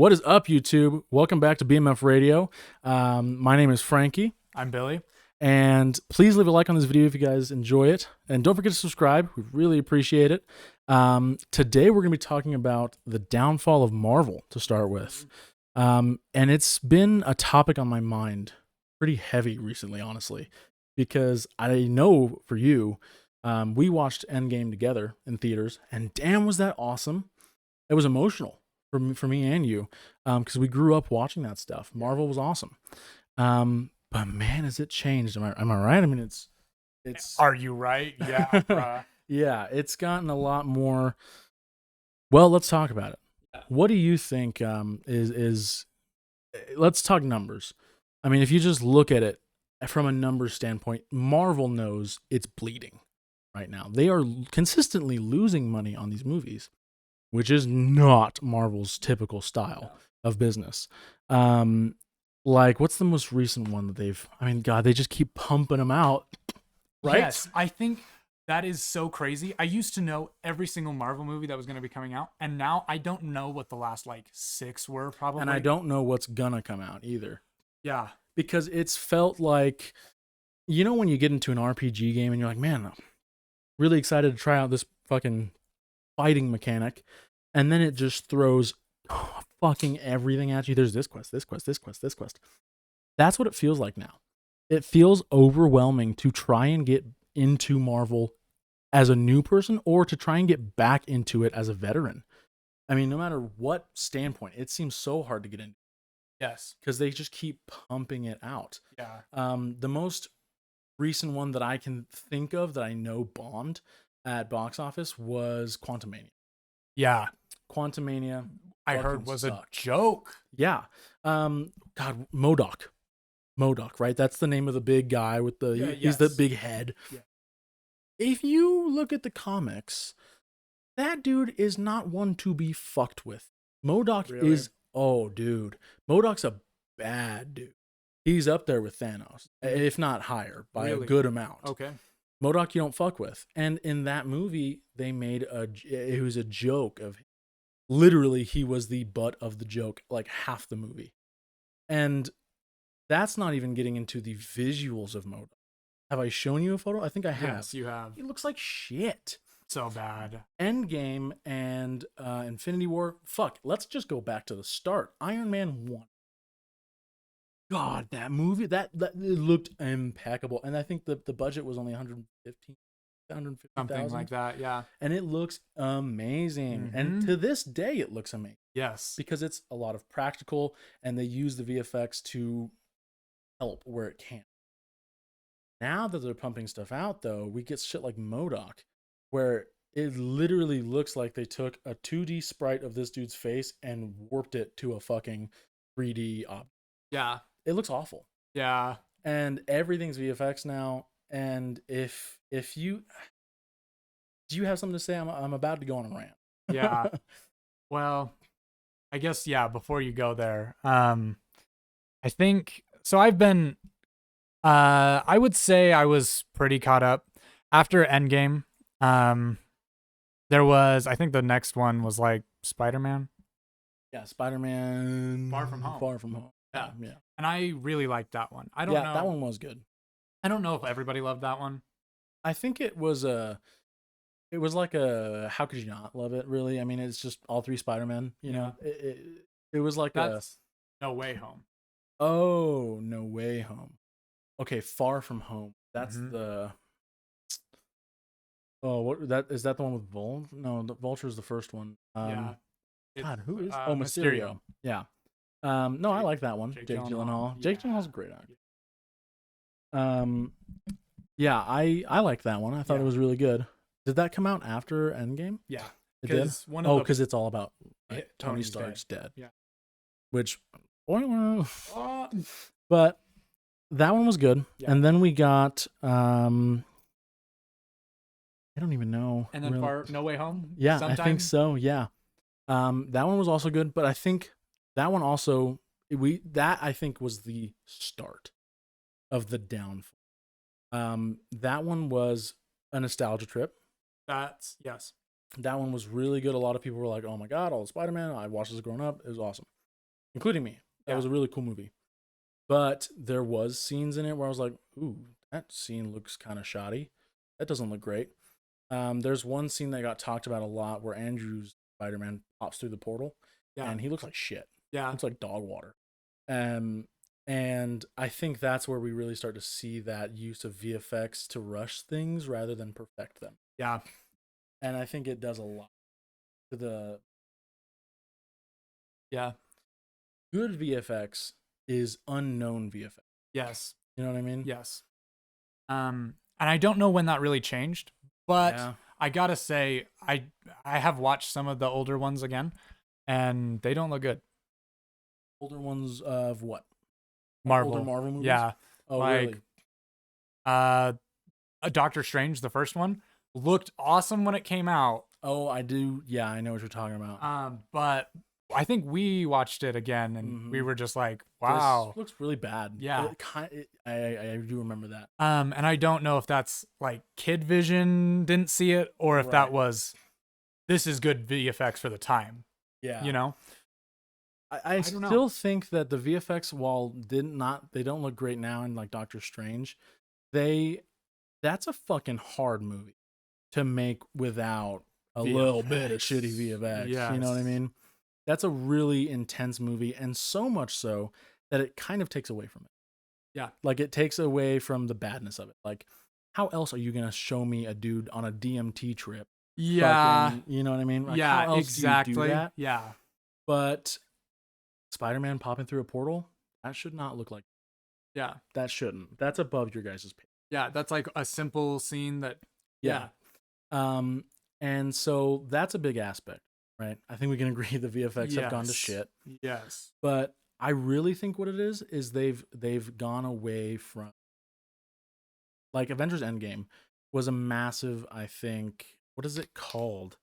What is up, YouTube? Welcome back to BMF Radio. My name is Frankie, I'm Billy. and please leave a like on this video if you guys enjoy it. And don't forget to subscribe. We really appreciate it. Today, we're going to be talking about the downfall of Marvel to start with. And it's been a topic on my mind pretty heavy recently, honestly, because I know for you, we watched Endgame together in theaters, and damn, was that awesome. It was emotional for me and you, because we grew up watching that stuff. Marvel was awesome, but man, has it changed? Am I right? I mean, it's Are you right? Yeah, bruh. yeah, it's gotten a lot more. Well, let's talk about it. What do you think? Is Let's talk numbers. I mean, if you just look at it from a numbers standpoint, Marvel knows it's bleeding right now. They are consistently losing money on these movies, which is not Marvel's typical style of business. Like, what's the most recent one that I mean, God, they just keep pumping them out, right? Yes, I think that is so crazy. I used to know every single Marvel movie that was going to be coming out, and now I don't know what the last like 6 were probably. And I don't know what's gonna come out either. Yeah. Because it's felt like, when you get into an RPG game and you're like, man, I'm really excited to try out this fucking fighting mechanic, and then it just throws fucking everything at you. There's this quest, this quest, this quest, this quest. That's what it feels like now. It feels overwhelming to try and get into Marvel as a new person or to try and get back into it as a veteran. I mean, no matter what standpoint, it seems so hard to get in. Yes. Because they just keep pumping it out. Yeah. The most recent one that I can think of that I know bombed at box office was Quantumania. Yeah. Quantumania, I heard was a joke. Yeah. God, MODOK, right? That's the name of the big guy with he's the big head. Yeah. If you look at the comics, that dude is not one to be fucked with. MODOK is, oh, dude. MODOK's a bad dude. He's up there with Thanos, if not higher, by a good amount. Okay. MODOK you don't fuck with. And in that movie, they made it was a joke of, literally, he was the butt of the joke, like half the movie. And that's not even getting into the visuals of MODOK. Have I shown you a photo? I think I have. Yes, you have. He looks like shit. So bad. Endgame and Infinity War. Fuck, let's just go back to the start. Iron Man 1. God, that movie, that it looked impeccable. And I think the budget was only 150,000. Something like that, yeah. And it looks amazing. And to this day, it looks amazing. Yes. Because it's a lot of practical, and they use the VFX to help where it can. Now that they're pumping stuff out, though, we get shit like MODOK, where it literally looks like they took a 2D sprite of this dude's face and warped it to a fucking 3D object. Yeah. It looks awful. Yeah. And everything's VFX now. And if you do you have something to say? I'm about to go on a rant. Yeah. Well, I guess, yeah, before you go there, I think so. I've been I would say I was pretty caught up after Endgame. There was, I think the next one was like Spider-Man. Yeah, Spider-Man Far From Home. Far From Home. Yeah. Yeah. And I really liked that one. I don't know. That one was good. I don't know if everybody loved that one. I think it was like a, how could you not love it, really? I mean, it's just all 3 Spider-Men, you know? It was like That's No Way Home. Oh, No Way Home. Okay, Far From Home. That's the... Oh, what is that the one with Vulture? No, the Vulture is the first one. Yeah. God, who is? Mysterio. Yeah. No, I like that one. Jake Gyllenhaal. Jake Gyllenhaal's a great actor. Yeah, I liked that one. I thought it was really good. Did that come out after Endgame? Yeah. It did? Because it's all about Tony Tony's Stark's dead. Yeah. Which, but that one was good. Yeah. And then we got, I don't even know. And then really. No Way Home? Yeah, I think so, yeah. That one was also good, but I think that one also, I think was the start of the downfall. That one was a nostalgia trip. Yes. That one was really good. A lot of people were like, oh my God, all the Spider-Man. I watched this growing up. It was awesome. including me. That Yeah. was a really cool movie. But there was scenes in it where I was like, ooh, that scene looks kind of shoddy. That doesn't look great. There's one scene that got talked about a lot where Andrew's Spider-Man pops through the portal, Yeah. and he looks like shit. Yeah. Looks like dog water. And I think that's where we really start to see that use of VFX to rush things rather than perfect them. Yeah. And I think it does a lot to the Yeah. good VFX is unknown VFX. Yes. You know what I mean? Yes. And I don't know when that really changed, but Yeah. I gotta say, I have watched some of the older ones again, and they don't look good. Older ones of what? Marvel. Older Marvel movies? Yeah. Oh, like, really? A Doctor Strange, the first one, looked awesome when it came out. Oh, I do. Yeah, I know what you're talking about. But I think we watched it again, and we were just like, wow. This looks really bad. Yeah. I do remember that. And I don't know if that's like kid vision didn't see it, or if that was, this is good VFX for the time. Yeah. You know? I still think that the VFX, while they don't look great now in like Doctor Strange, that's a fucking hard movie to make without a little bit of shitty VFX. Yes. You know what I mean? That's a really intense movie, and so much so that it kind of takes away from it. Yeah. Like it takes away from the badness of it. Like, how else are you gonna show me a dude on a DMT trip? Yeah. Fucking, you know what I mean? Like, yeah, how else exactly. do you do that? Yeah. But Spider-Man popping through a portal, that should not look like. Yeah. That shouldn't. That's above your guys' pay. Yeah, that's like a simple scene that. Yeah. And so that's a big aspect, right? I think we can agree the VFX have gone to shit. Yes. But I really think what it is they've gone away from, like, Avengers Endgame was a massive, I think, what is it called?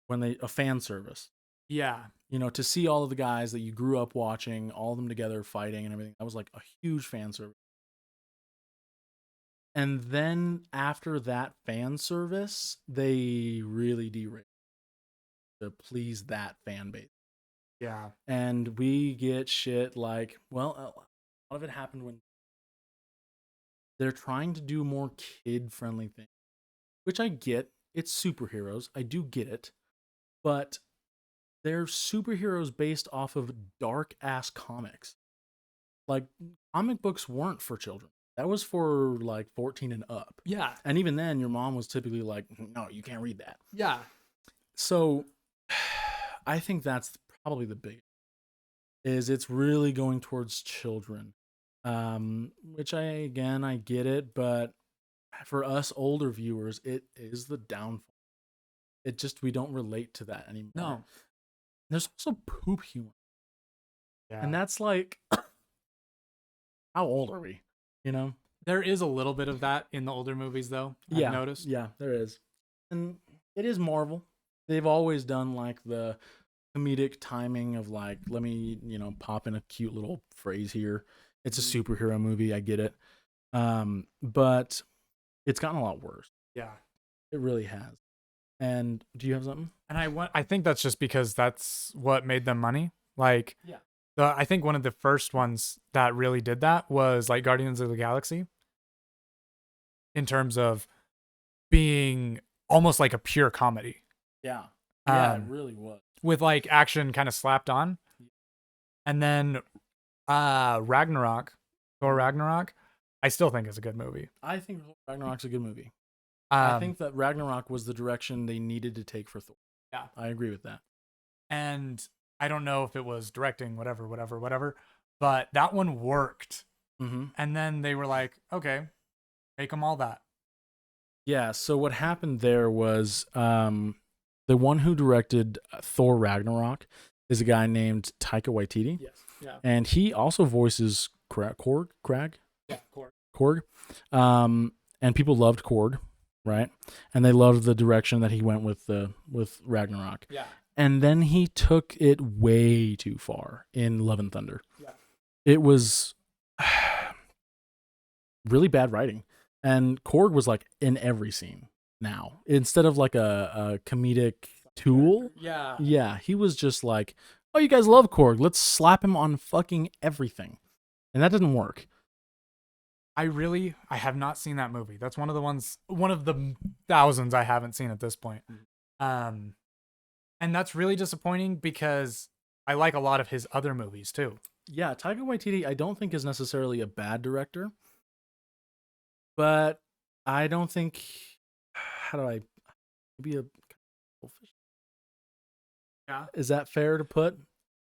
When a fan service. Yeah. You know, to see all of the guys that you grew up watching, all of them together fighting and everything. That was like a huge fan service. And then after that fan service, they really derailed to please that fan base. Yeah. And we get shit like, well, a lot of it happened when they're trying to do more kid-friendly things, which I get. It's superheroes. I do get it. But they're superheroes based off of dark-ass comics. Like, comic books weren't for children. That was for, like, 14 and up. Yeah. And even then, your mom was typically like, no, you can't read that. Yeah. So I think that's probably the big, is it's really going towards children. Which I get it, but for us older viewers, it is the downfall. It just, we don't relate to that anymore. No. There's also poop humor. Yeah. And that's like, how old are we? You know? There is a little bit of that in the older movies, though. I've noticed. Yeah, there is. And it is Marvel. They've always done like the comedic timing of like, let me, pop in a cute little phrase here. It's a superhero movie. I get it. But it's gotten a lot worse. Yeah. It really has. And do you have something? And I think that's just because that's what made them money. Like, yeah. I think one of the first ones that really did that was like Guardians of the Galaxy, in terms of being almost like a pure comedy. Yeah. Yeah, it really was. With like action kind of slapped on. And then Ragnarok, Thor Ragnarok, I still think is a good movie. I think Ragnarok's a good movie. I think that Ragnarok was the direction they needed to take for Thor. Yeah. I agree with that. And I don't know if it was directing, whatever, but that one worked. Mm-hmm. And then they were like, okay, make them all that. Yeah, so what happened there was the one who directed Thor Ragnarok is a guy named Taika Waititi. Yes. Yeah. And he also voices Korg. Yeah, Korg. And people loved Korg, right? And they loved the direction that he went with Ragnarok. Yeah. And then he took it way too far in Love and Thunder. Yeah. It was really bad writing. And Korg was like in every scene now. Instead of like a comedic tool. Yeah. Yeah, he was just like Oh, you guys love Korg. Let's slap him on fucking everything. And that didn't work. I have not seen that movie. That's one of the thousands I haven't seen at this point. And that's really disappointing because I like a lot of his other movies too. Yeah, Taika Waititi, I don't think is necessarily a bad director, but I don't think. How do I? Maybe a. Yeah. Is that fair to put?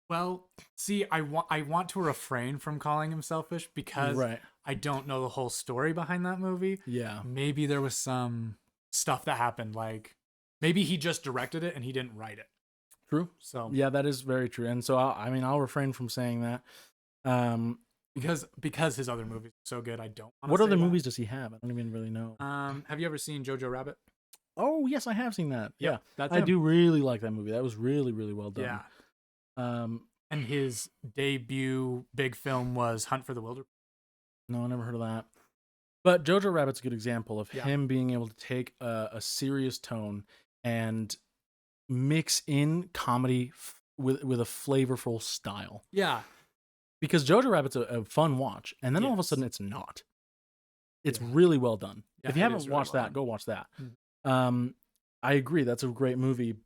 Well, see, I want to refrain from calling him selfish because Right. I don't know the whole story behind that movie. Yeah. Maybe there was some stuff that happened, like maybe he just directed it and he didn't write it. True. So yeah, that is very true. And so I'll refrain from saying that. Because his other movies are so good, I don't want to What say other that. movies does he have? I don't even really know. Have you ever seen Jojo Rabbit? Oh yes, I have seen that. Yep, Yeah, that's I him. do really like that movie. That was really, really well done. Yeah. Um, And his debut big film was Hunt for the Wilder. no, I never heard of that. But Jojo Rabbit's a good example of Yeah. him being able to take a serious tone and mix in comedy with a flavorful style. Yeah. Because Jojo Rabbit's a fun watch, and then all of a Yes. sudden it's not. It's Yeah. really well done. Yeah, If you it haven't is really watched well that, done. go watch that. Mm. I agree, that's a great movie,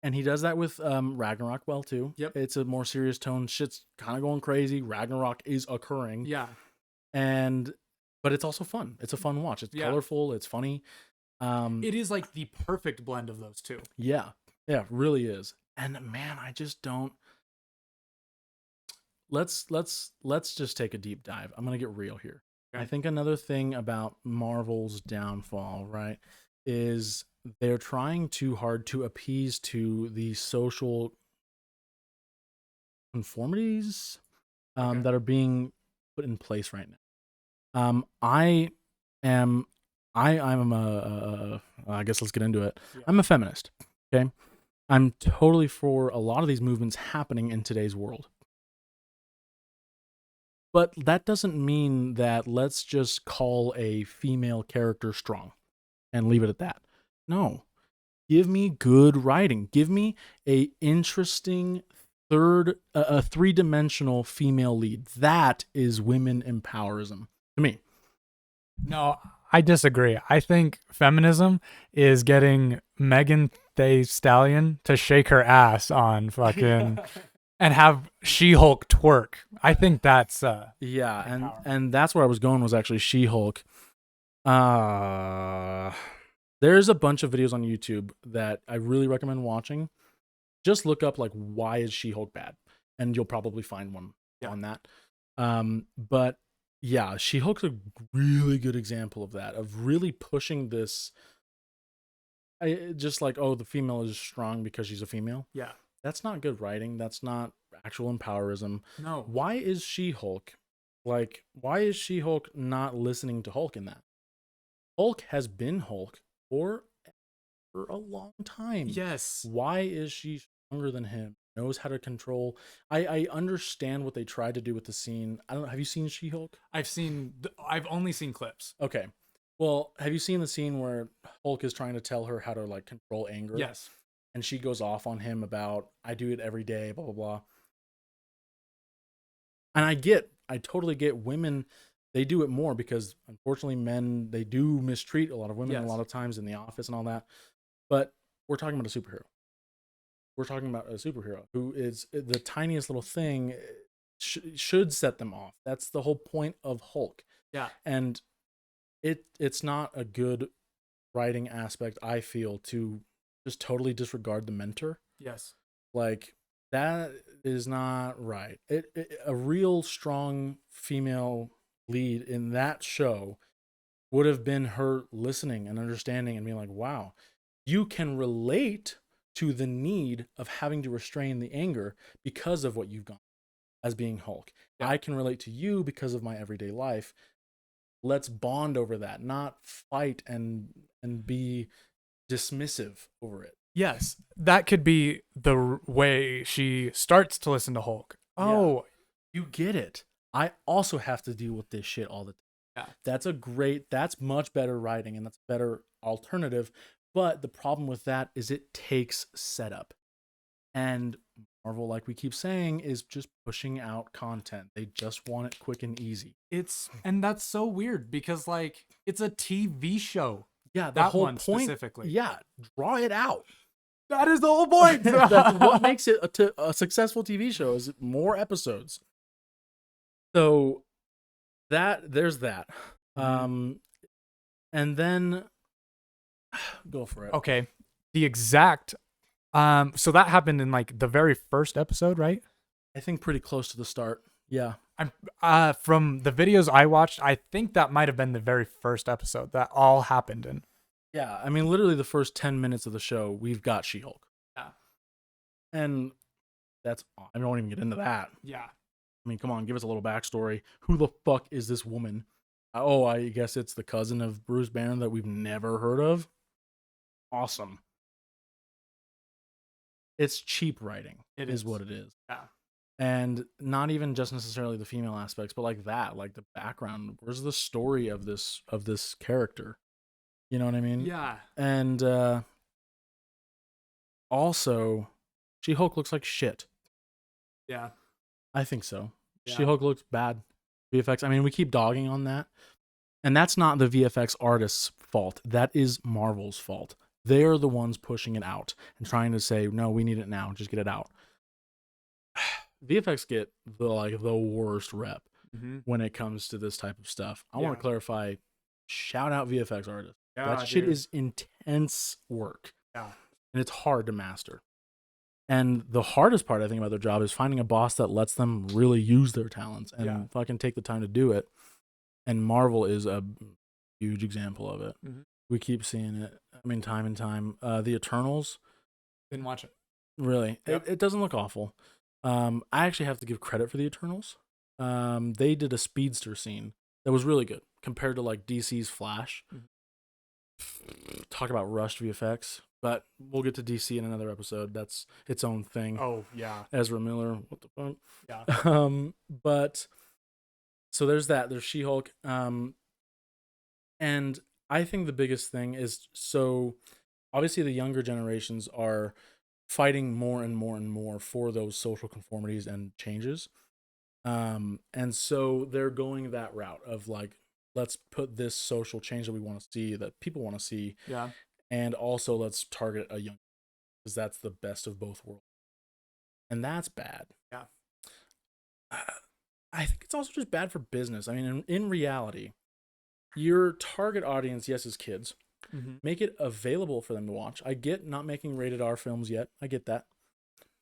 and he does that with Ragnarok well too. Yep. It's a more serious tone. Shit's kind of going crazy. Ragnarok is occurring. Yeah. But it's also fun. It's a fun watch. It's colorful. It's funny. It is like the perfect blend of those two. Yeah, it really is. And man, I just don't. Let's just take a deep dive. I'm gonna get real here. Okay. I think another thing about Marvel's downfall, right, is they're trying too hard to appease to the social conformities that are being put in place right now. I guess let's get into it. Yeah. I'm a feminist. Okay. I'm totally for a lot of these movements happening in today's world. But that doesn't mean that let's just call a female character strong and leave it at that. No. Give me good writing. Give me a interesting a three-dimensional female lead. That is women empowerism to me. No, I disagree. I think feminism is getting Megan Thee Stallion to shake her ass on fucking and have She-Hulk twerk. I think that's yeah, and that's where I was going was actually She-Hulk. There's a bunch of videos on YouTube that I really recommend watching. Just look up like why is She-Hulk bad, and you'll probably find one on that. But yeah, She-Hulk's a really good example of that, of really pushing this. Just like, oh, the female is strong because she's a female. Yeah, that's not good writing. That's not actual empowerism. No. Why is She-Hulk why is She-Hulk not listening to Hulk in that? Hulk has been Hulk for a long time. Yes. Why is she stronger than him? Knows how to control. I understand what they tried to do with the scene. I don't know. Have you seen She-Hulk? I've only seen clips. Okay. Well, have you seen the scene where Hulk is trying to tell her how to like control anger? Yes. And she goes off on him about, I do it every day, blah, blah, blah. And I totally get women, they do it more because unfortunately men, they do mistreat a lot of women a lot of times in the office and all that. But we're talking about a superhero. We're talking about a superhero who is the tiniest little thing should set them off. That's the whole point of Hulk. Yeah. And it's not a good writing aspect, I feel, to just totally disregard the mentor. Yes. Like, that is not right. A real strong female lead in that show would have been her listening and understanding and being like, wow, you can relate to the need of having to restrain the anger because of what you've gone as being Hulk. Yeah. I can relate to you because of my everyday life. Let's bond over that, not fight and be dismissive over it. Yes, that could be the way she starts to listen to Hulk. Oh, you get it. I also have to deal with this shit all the time. Yeah. That's much better writing and that's a better alternative. But the problem with that is it takes setup. And Marvel, like we keep saying, is just pushing out content. They just want it quick and easy. And that's so weird because like it's a TV show. Yeah, the That whole one point, specifically. yeah, draw it out. That is the whole point. That's what makes it a successful TV show is more episodes. So there's that. And then go for it. Okay. The exact so that happened in like the very first episode, right? I think pretty close to the start. Yeah. I'm from the videos I watched, I think that might have been the very first episode that all happened in. Yeah, I mean literally the first 10 minutes of the show, we've got She-Hulk. Yeah. And I don't even get into that. Yeah. I mean, come on, give us a little backstory. Who the fuck is this woman? Oh, I guess it's the cousin of Bruce Banner that we've never heard of. Awesome. It's cheap writing. It is what it is. Yeah. And not even just necessarily the female aspects, but like the background. Where's the story of this character? You know what I mean? Yeah. And also, She-Hulk looks like shit. Yeah. I think so. Yeah. She-Hulk looks bad. VFX. I mean, we keep dogging on that. And that's not the VFX artist's fault. That is Marvel's fault. They're the ones pushing it out and trying to say, no, we need it now. Just get it out. VFX get the worst rep when it comes to this type of stuff. I want to clarify, shout out VFX artists. Yeah, that shit is intense work. Yeah. And it's hard to master. And the hardest part, I think, about their job is finding a boss that lets them really use their talents and fucking take the time to do it. And Marvel is a huge example of it. We keep seeing it. I mean, time and time. The Eternals. Didn't watch it. Really? Yep. It doesn't look awful. I actually have to give credit for the Eternals. They did a speedster scene that was really good compared to like DC's Flash. Talk about rushed VFX. But we'll get to DC in another episode. That's its own thing. Oh, yeah. Ezra Miller. What the fuck? Yeah. But so there's that. There's She-Hulk. And I think the biggest thing is, so obviously the younger generations are fighting more and more and more for those social conformities and changes. And so they're going that route of like, let's put this social change that we want to see, that people want to see. Yeah. And also let's target a young, because that's the best of both worlds. And that's bad. Yeah. I think it's also just bad for business. I mean, in reality, your target audience, yes, is kids. Make it available for them to watch. I get not making rated R films yet. I get that.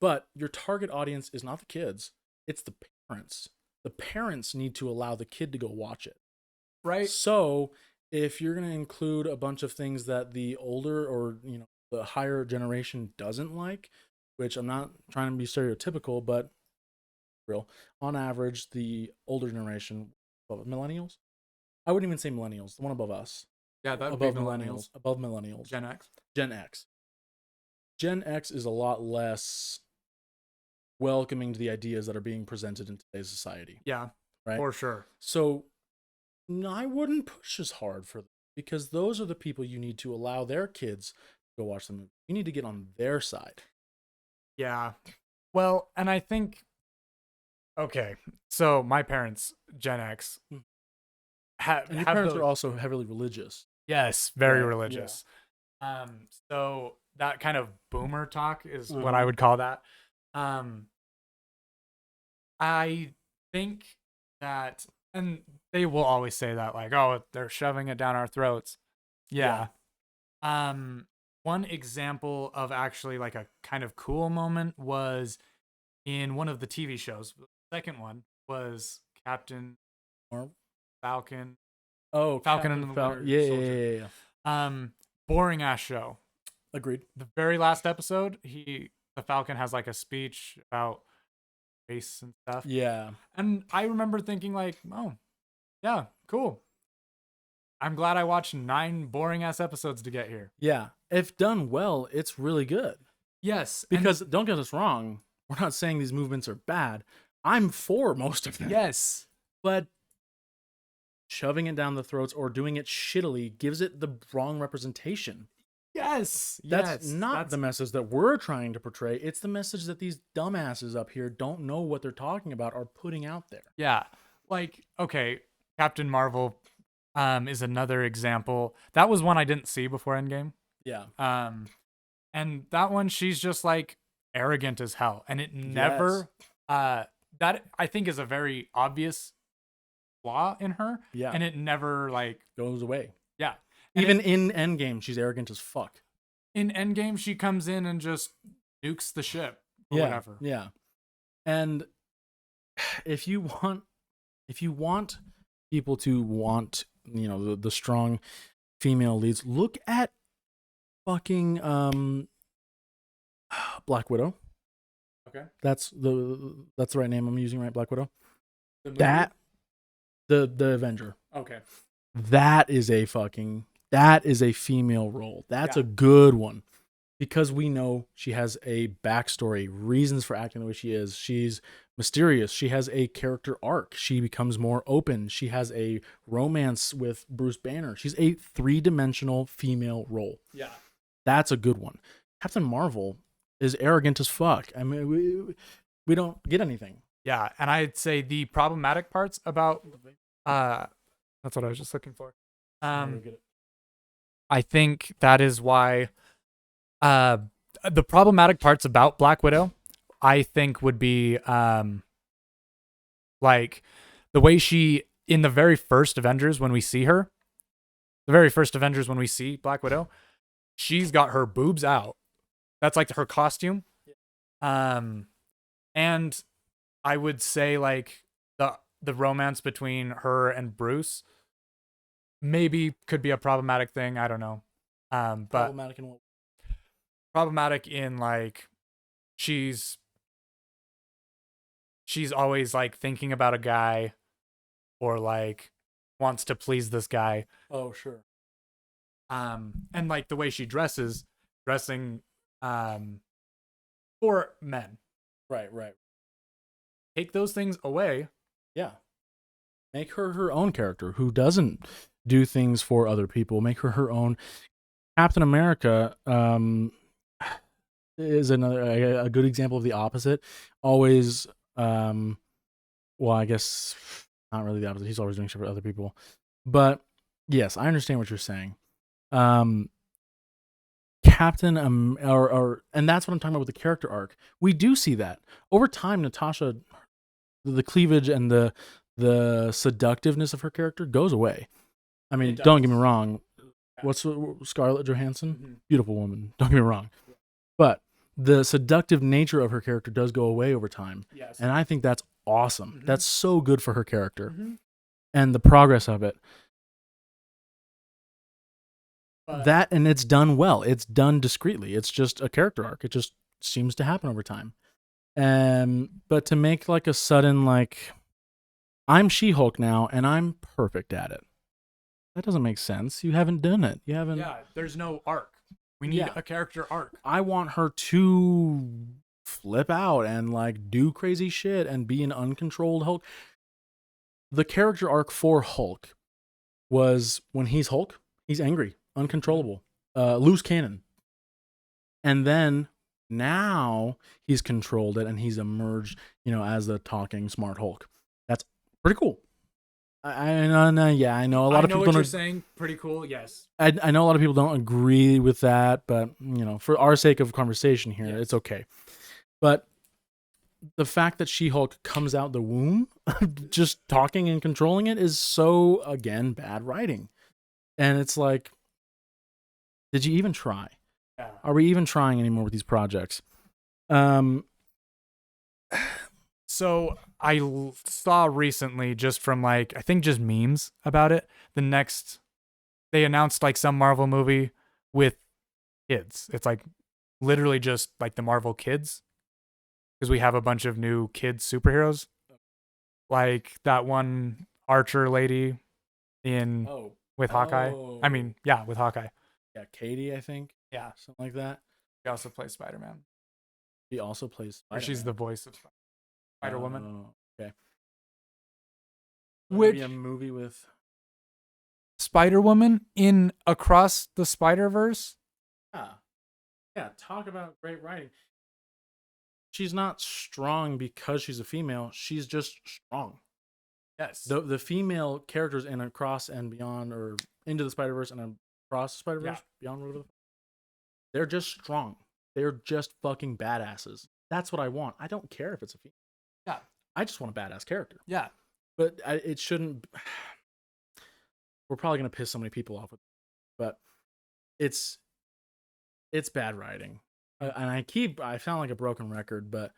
But your target audience is not the kids. It's the parents. The parents need to allow the kid to go watch it. Right. So if you're going to include a bunch of things that the older or, the higher generation doesn't like, which I'm not trying to be stereotypical, but real, on average, the older generation, millennials? I wouldn't even say millennials, the one above us. Yeah, that above millennials. Above millennials. Gen X. Gen X. Gen X is a lot less welcoming to the ideas that are being presented in today's society. Yeah, right. For sure. So I wouldn't push as hard for them, because those are the people you need to allow their kids to go watch the movie. You need to get on their side. Yeah. Well, and I think, okay, so my parents, Gen X, and your parents are also heavily religious. Yes, very religious. Yeah. So that kind of boomer talk is what I would call that. I think that, and they will always say that, like, oh, they're shoving it down our throats. Yeah. One example of actually like a kind of cool moment was in one of the TV shows. The second one was Captain Falcon. Oh, Falcon and the Winter Soldier. Yeah. Boring ass show. Agreed. The very last episode, the Falcon has like a speech about race and stuff. Yeah. And I remember thinking like, oh, yeah, cool. I'm glad I watched 9 boring ass episodes to get here. Yeah. If done well, it's really good. Yes. Because don't get us wrong, we're not saying these movements are bad. I'm for most of them. Yes. But shoving it down the throats or doing it shittily gives it the wrong representation. Yes. That's Yes. not the message that we're trying to portray. It's the message that these dumbasses up here don't know what they're talking about are putting out there. Yeah. Like, okay, Captain Marvel is another example. That was one I didn't see before Endgame. Yeah. And that one, she's just like arrogant as hell. And it never that I think is a very obvious flaw in her. Yeah. And it never like goes away. Yeah. And even in Endgame, she's arrogant as fuck. In Endgame, she comes in and just nukes the ship or whatever. Yeah. And if you want people to want, you know, the strong female leads, look at fucking Black Widow. Okay. That's the right name I'm using, right? Black Widow. The Avenger. Okay. That is a female role. That's a good one. Because we know she has a backstory, reasons for acting the way she is. She's mysterious. She has a character arc. She becomes more open. She has a romance with Bruce Banner. She's a 3-dimensional female role. Yeah. That's a good one. Captain Marvel is arrogant as fuck. I mean, we don't get anything. Yeah, and I'd say the problematic parts about that's what I was just looking for. I think that is why the problematic parts about Black Widow, I think, would be like the way she, in the very first Avengers when we see her, Black Widow, she's got her boobs out. That's like her costume. And I would say like the romance between her and Bruce maybe could be a problematic thing. I don't know. But problematic in what? Problematic in like she's always like thinking about a guy or like wants to please this guy. Oh, sure. And like the way she dressing for men. Right. Take those things away. Yeah. Make her own character who doesn't do things for other people. Make her own. Captain America is a good example of the opposite. Always, well, I guess not really the opposite. He's always doing shit for other people. But yes, I understand what you're saying. Captain and that's what I'm talking about with the character arc. We do see that over time. Natasha, the cleavage and the seductiveness of her character goes away. I mean, don't get me wrong. What's Scarlett Johansson? Mm-hmm. Beautiful woman. Don't get me wrong. But the seductive nature of her character does go away over time. Yes. And I think that's awesome. Mm-hmm. That's so good for her character and the progress of it. And it's done well. It's done discreetly. It's just a character arc. It just seems to happen over time. But to make like a sudden like, I'm She-Hulk now and I'm perfect at it. That doesn't make sense. You haven't done it. You haven't. Yeah, there's no arc. We need a character arc. I want her to flip out and like do crazy shit and be an uncontrolled Hulk. The character arc for Hulk was when he's Hulk, he's angry, uncontrollable, loose cannon. And then now he's controlled it and he's emerged, as the talking smart Hulk. That's pretty cool. I know a lot of people what don't. You're saying pretty cool. Yes, I know a lot of people don't agree with that, but for our sake of conversation here, it's okay. But the fact that She-Hulk comes out the womb, just talking and controlling it, is so again bad writing, and it's like, did you even try? Yeah. Are we even trying anymore with these projects? So I saw recently, just from like, I think just memes about it, they announced like some Marvel movie with kids. It's like literally just like the Marvel kids, because we have a bunch of new kids superheroes, like that one Archer lady with Hawkeye. I mean, yeah, with Hawkeye. Yeah, Katie, I think. Yeah, something like that. She also plays Spider-Man. She also plays Spider-Man. Or she's the voice of Spider-Woman. Okay. Which a movie with Spider-Woman in Across the Spider-Verse? Yeah. Yeah, talk about great writing. She's not strong because she's a female. She's just strong. Yes. The female characters in Across and Beyond, or Into the Spider-Verse and Across the Spider-Verse, Beyond, whatever, they're just strong. They're just fucking badasses. That's what I want. I don't care if it's a female. Yeah. I just want a badass character. Yeah. But it shouldn't. We're probably gonna piss so many people off with it, but it's bad writing. And I sound like a broken record, but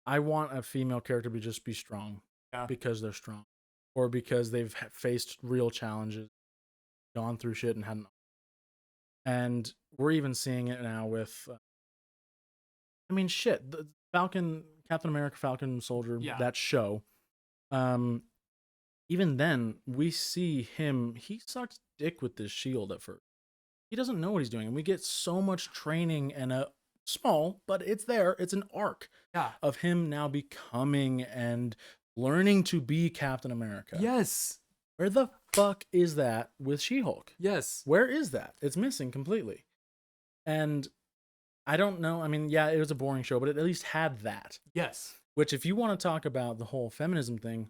I want a female character to just be strong because they're strong, or because they've faced real challenges, gone through shit, and hadn't. And we're even seeing it now with, I mean, shit, the Captain America, Falcon Soldier, that show. Even then, we see him. He sucks dick with this shield at first. He doesn't know what he's doing, and we get so much training and a small, but it's there. It's an arc of him now becoming and learning to be Captain America. Yes. Where the fuck is that with She-Hulk? Yes. Where is that? It's missing completely. And I don't know. I mean, yeah, it was a boring show, but it at least had that. Yes. Which, if you want to talk about the whole feminism thing,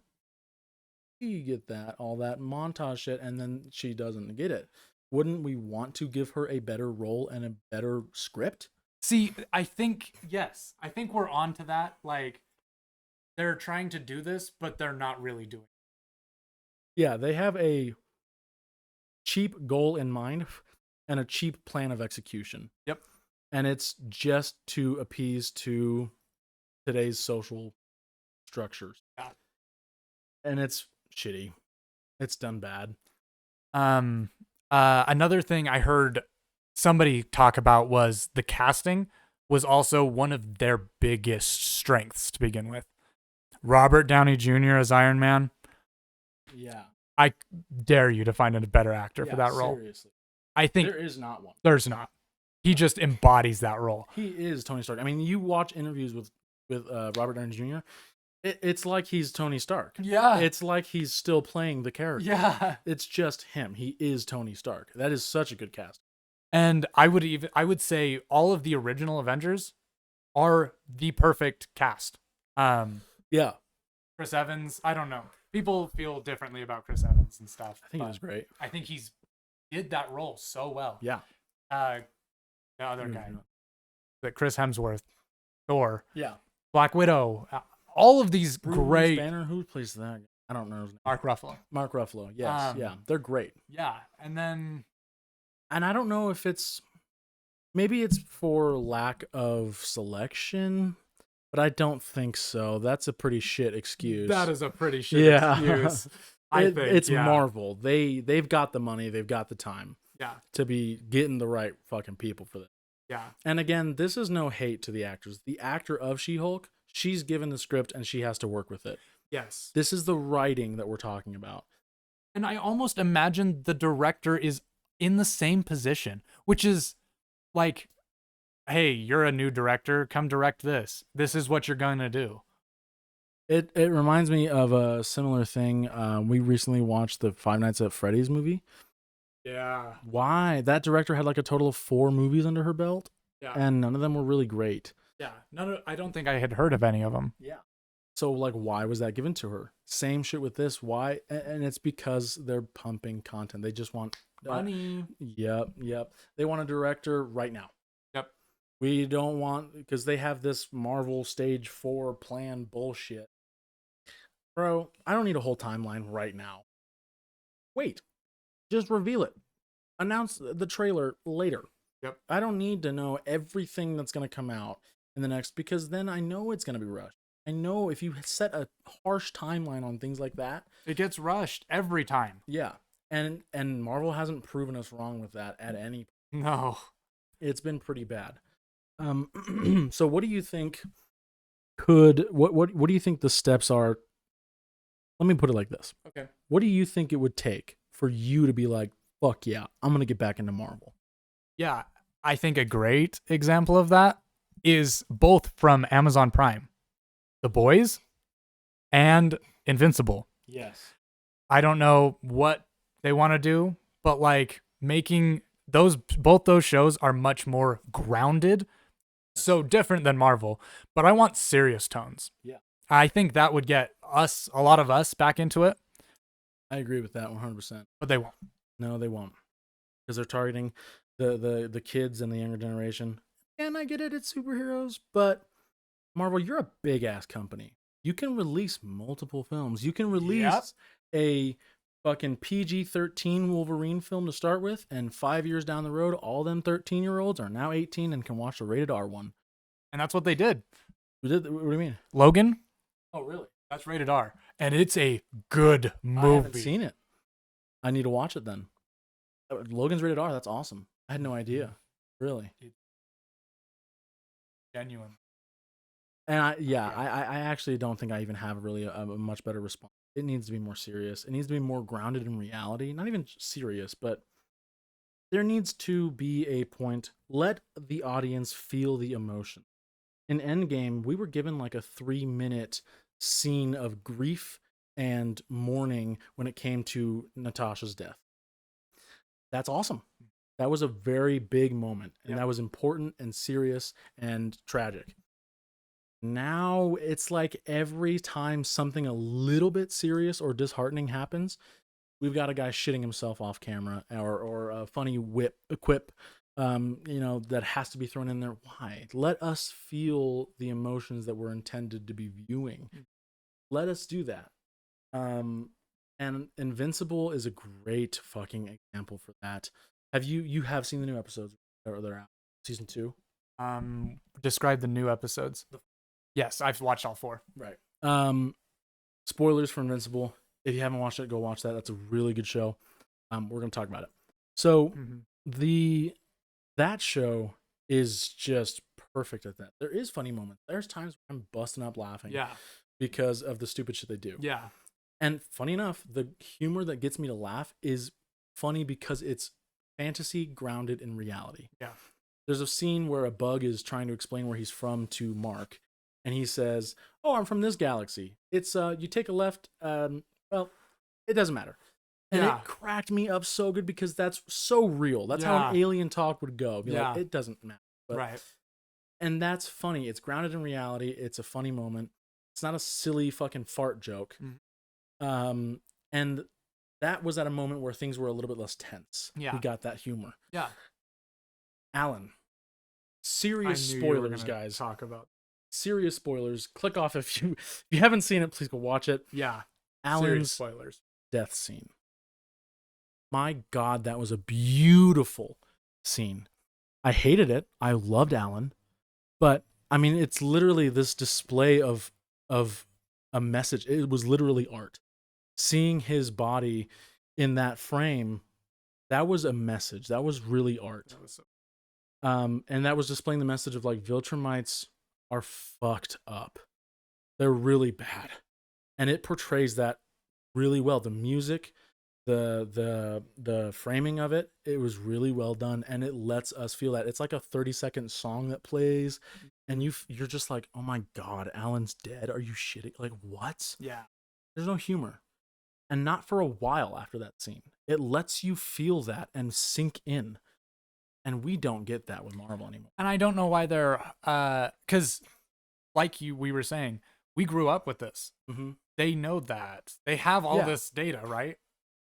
you get that, all that montage shit, and then she doesn't get it. Wouldn't we want to give her a better role and a better script? See, I think, yes. I think we're on to that. Like, they're trying to do this, but they're not really doing it. Yeah, they have a cheap goal in mind and a cheap plan of execution. Yep. And it's just to appease to today's social structures. Yeah. And it's shitty. It's done bad. Another thing I heard somebody talk about was the casting was also one of their biggest strengths to begin with. Robert Downey Jr. as Iron Man. Yeah. I dare you to find a better actor for that role. Seriously. I think there is not one. There's not. He just embodies that role. He is Tony Stark. I mean, you watch interviews with Robert Downey Jr., it's like he's Tony Stark. Yeah. It's like he's still playing the character. Yeah. It's just him. He is Tony Stark. That is such a good cast. And I would say all of the original Avengers are the perfect cast. Yeah. Chris Evans, I don't know. People feel differently about Chris Evans and stuff. I think he was great. I think he's did that role so well. Yeah. The other guy, that Chris Hemsworth, Thor. Yeah. Black Widow. All of these great. Banner, who plays that? I don't know. Mark Ruffalo. Mark Ruffalo. Yes. Yeah. They're great. Yeah. And I don't know if maybe it's for lack of selection, but I don't think so. That's a pretty shit excuse. That is a pretty shit excuse. I think it's Marvel. They've got the money. They've got the time. Yeah. To be getting the right fucking people for this. Yeah. And again, this is no hate to the actors. The actor of She-Hulk, she's given the script and she has to work with it. Yes. This is the writing that we're talking about. And I almost imagine the director is in the same position, which is like, hey, you're a new director, come direct this. This is what you're going to do. It reminds me of a similar thing. We recently watched the Five Nights at Freddy's movie. Yeah. Why? That director had like a total of 4 movies under her belt. Yeah. And none of them were really great. Yeah. I don't think I had heard of any of them. Yeah. So like, why was that given to her? Same shit with this. Why? And it's because they're pumping content. They just want money. Yep. They want a director right now. Yep. We don't want, because they have this Marvel Stage 4 plan bullshit. Bro, I don't need a whole timeline right now. Wait. Just reveal it. Announce the trailer later. Yep. I don't need to know everything that's going to come out in the next, because then I know it's going to be rushed. I know if you set a harsh timeline on things like that, it gets rushed every time. Yeah. And Marvel hasn't proven us wrong with that at any point. No. It's been pretty bad. So what do you think what do you think the steps are? Let me put it like this. Okay. What do you think it would take for you to be like, fuck yeah, I'm going to get back into Marvel? Yeah, I think a great example of that is both from Amazon Prime, The Boys and Invincible. Yes. I don't know what they want to do, but like making both those shows are much more grounded, so different than Marvel. But I want serious tones. Yeah. I think that would get a lot of us back into it. I agree with that 100%. But they won't. No, they won't, because they're targeting the kids and the younger generation. And I get it, it's superheroes, but Marvel, you're a big ass company. You can release multiple films. You can release a fucking PG-13 Wolverine film to start with, and 5 years down the road, all them 13-year-olds are now 18 and can watch the rated R one. And that's what they did. What do you mean? Logan? Oh, really? That's rated R. And it's a good movie. I haven't seen it. I need to watch it then. Logan's rated R. That's awesome. I had no idea. Really. Genuine. And I actually don't think I even have really a much better response. It needs to be more serious. It needs to be more grounded in reality. Not even serious, but there needs to be a point. Let the audience feel the emotion. In Endgame, we were given like a 3-minute scene of grief and mourning when it came to Natasha's death. That's awesome. That was a very big moment, and that was important and serious and tragic. Now it's like every time something a little bit serious or disheartening happens, we've got a guy shitting himself off camera or a funny quip, that has to be thrown in there. Why? Let us feel the emotions that we're intended to be viewing. Let us do that. And Invincible is a great fucking example for that. Have you have seen the new episodes that are out? Season 2? Describe the new episodes. Yes, I've watched all 4. Right. Spoilers for Invincible. If you haven't watched it, go watch that. That's a really good show. We're gonna talk about it. So that show is just perfect at that. There is funny moments. There's times where I'm busting up laughing. Yeah. Because of the stupid shit they do. Yeah. And funny enough, the humor that gets me to laugh is funny because it's fantasy grounded in reality. Yeah. There's a scene where a bug is trying to explain where he's from to Mark. And he says, "Oh, I'm from this galaxy. It's you take a left. Well, it doesn't matter." And it cracked me up so good because that's so real. That's how an alien talk would go. Be like, it doesn't matter. But, right. And that's funny. It's grounded in reality. It's a funny moment. It's not a silly fucking fart joke. And that was at a moment where things were a little bit less tense. Yeah. We got that humor. Yeah. Alan. Serious spoilers, guys. Talk about serious spoilers. Click off if you haven't seen it. Please go watch it. Yeah, Alan's spoilers. Death scene. My God, that was a beautiful scene. I hated it. I loved Alan, but I mean, it's literally this display of a message. It was literally art. Seeing his body in that frame, that was a message. That was really art. And that was displaying the message of like Viltrumites are fucked up. They're really bad. And it portrays that really well. The music, the framing of it, it was really well done, and it lets us feel that. It's like a 30-second song that plays, and you're just like, "Oh my God, Alan's dead. Are you shitting? Like, what?" Yeah. There's no humor. And not for a while after that scene. It lets you feel that and sink in. And we don't get that with Marvel anymore. And I don't know why they're because like we were saying, we grew up with this. Mm-hmm. They know that. They have all this data, right?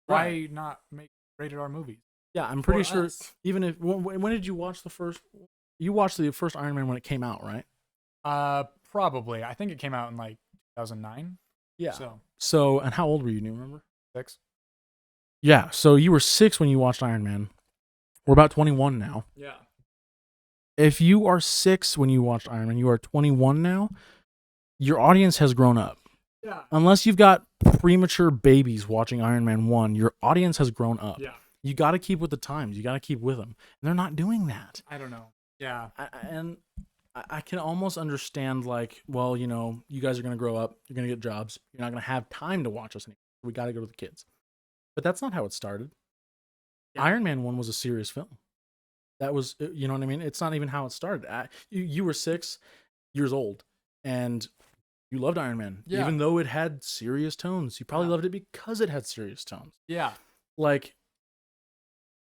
Why not make rated R movies? Yeah, I'm pretty sure even if when did you watch the first Iron Man when it came out, right? Probably. I think it came out in like 2009. Yeah. So and how old were you? Do you remember? 6. Yeah, so you were 6 when you watched Iron Man. We're about 21 now. Yeah. If you are 6 when you watched Iron Man, you are 21 now. Your audience has grown up. Yeah. Unless you've got premature babies watching Iron Man 1, your audience has grown up. Yeah. You got to keep with the times. You got to keep with them. And they're not doing that. I don't know. Yeah. I can almost understand, like, well, you know, you guys are going to grow up. You're going to get jobs. You're not going to have time to watch us anymore. We got to go to the kids. But that's not how it started. Yeah. Iron Man 1 was a serious film. That was, you know what I mean? It's not even how it started. You were 6 years old, and you loved Iron Man, even though it had serious tones. You probably loved it because it had serious tones. Yeah. Like,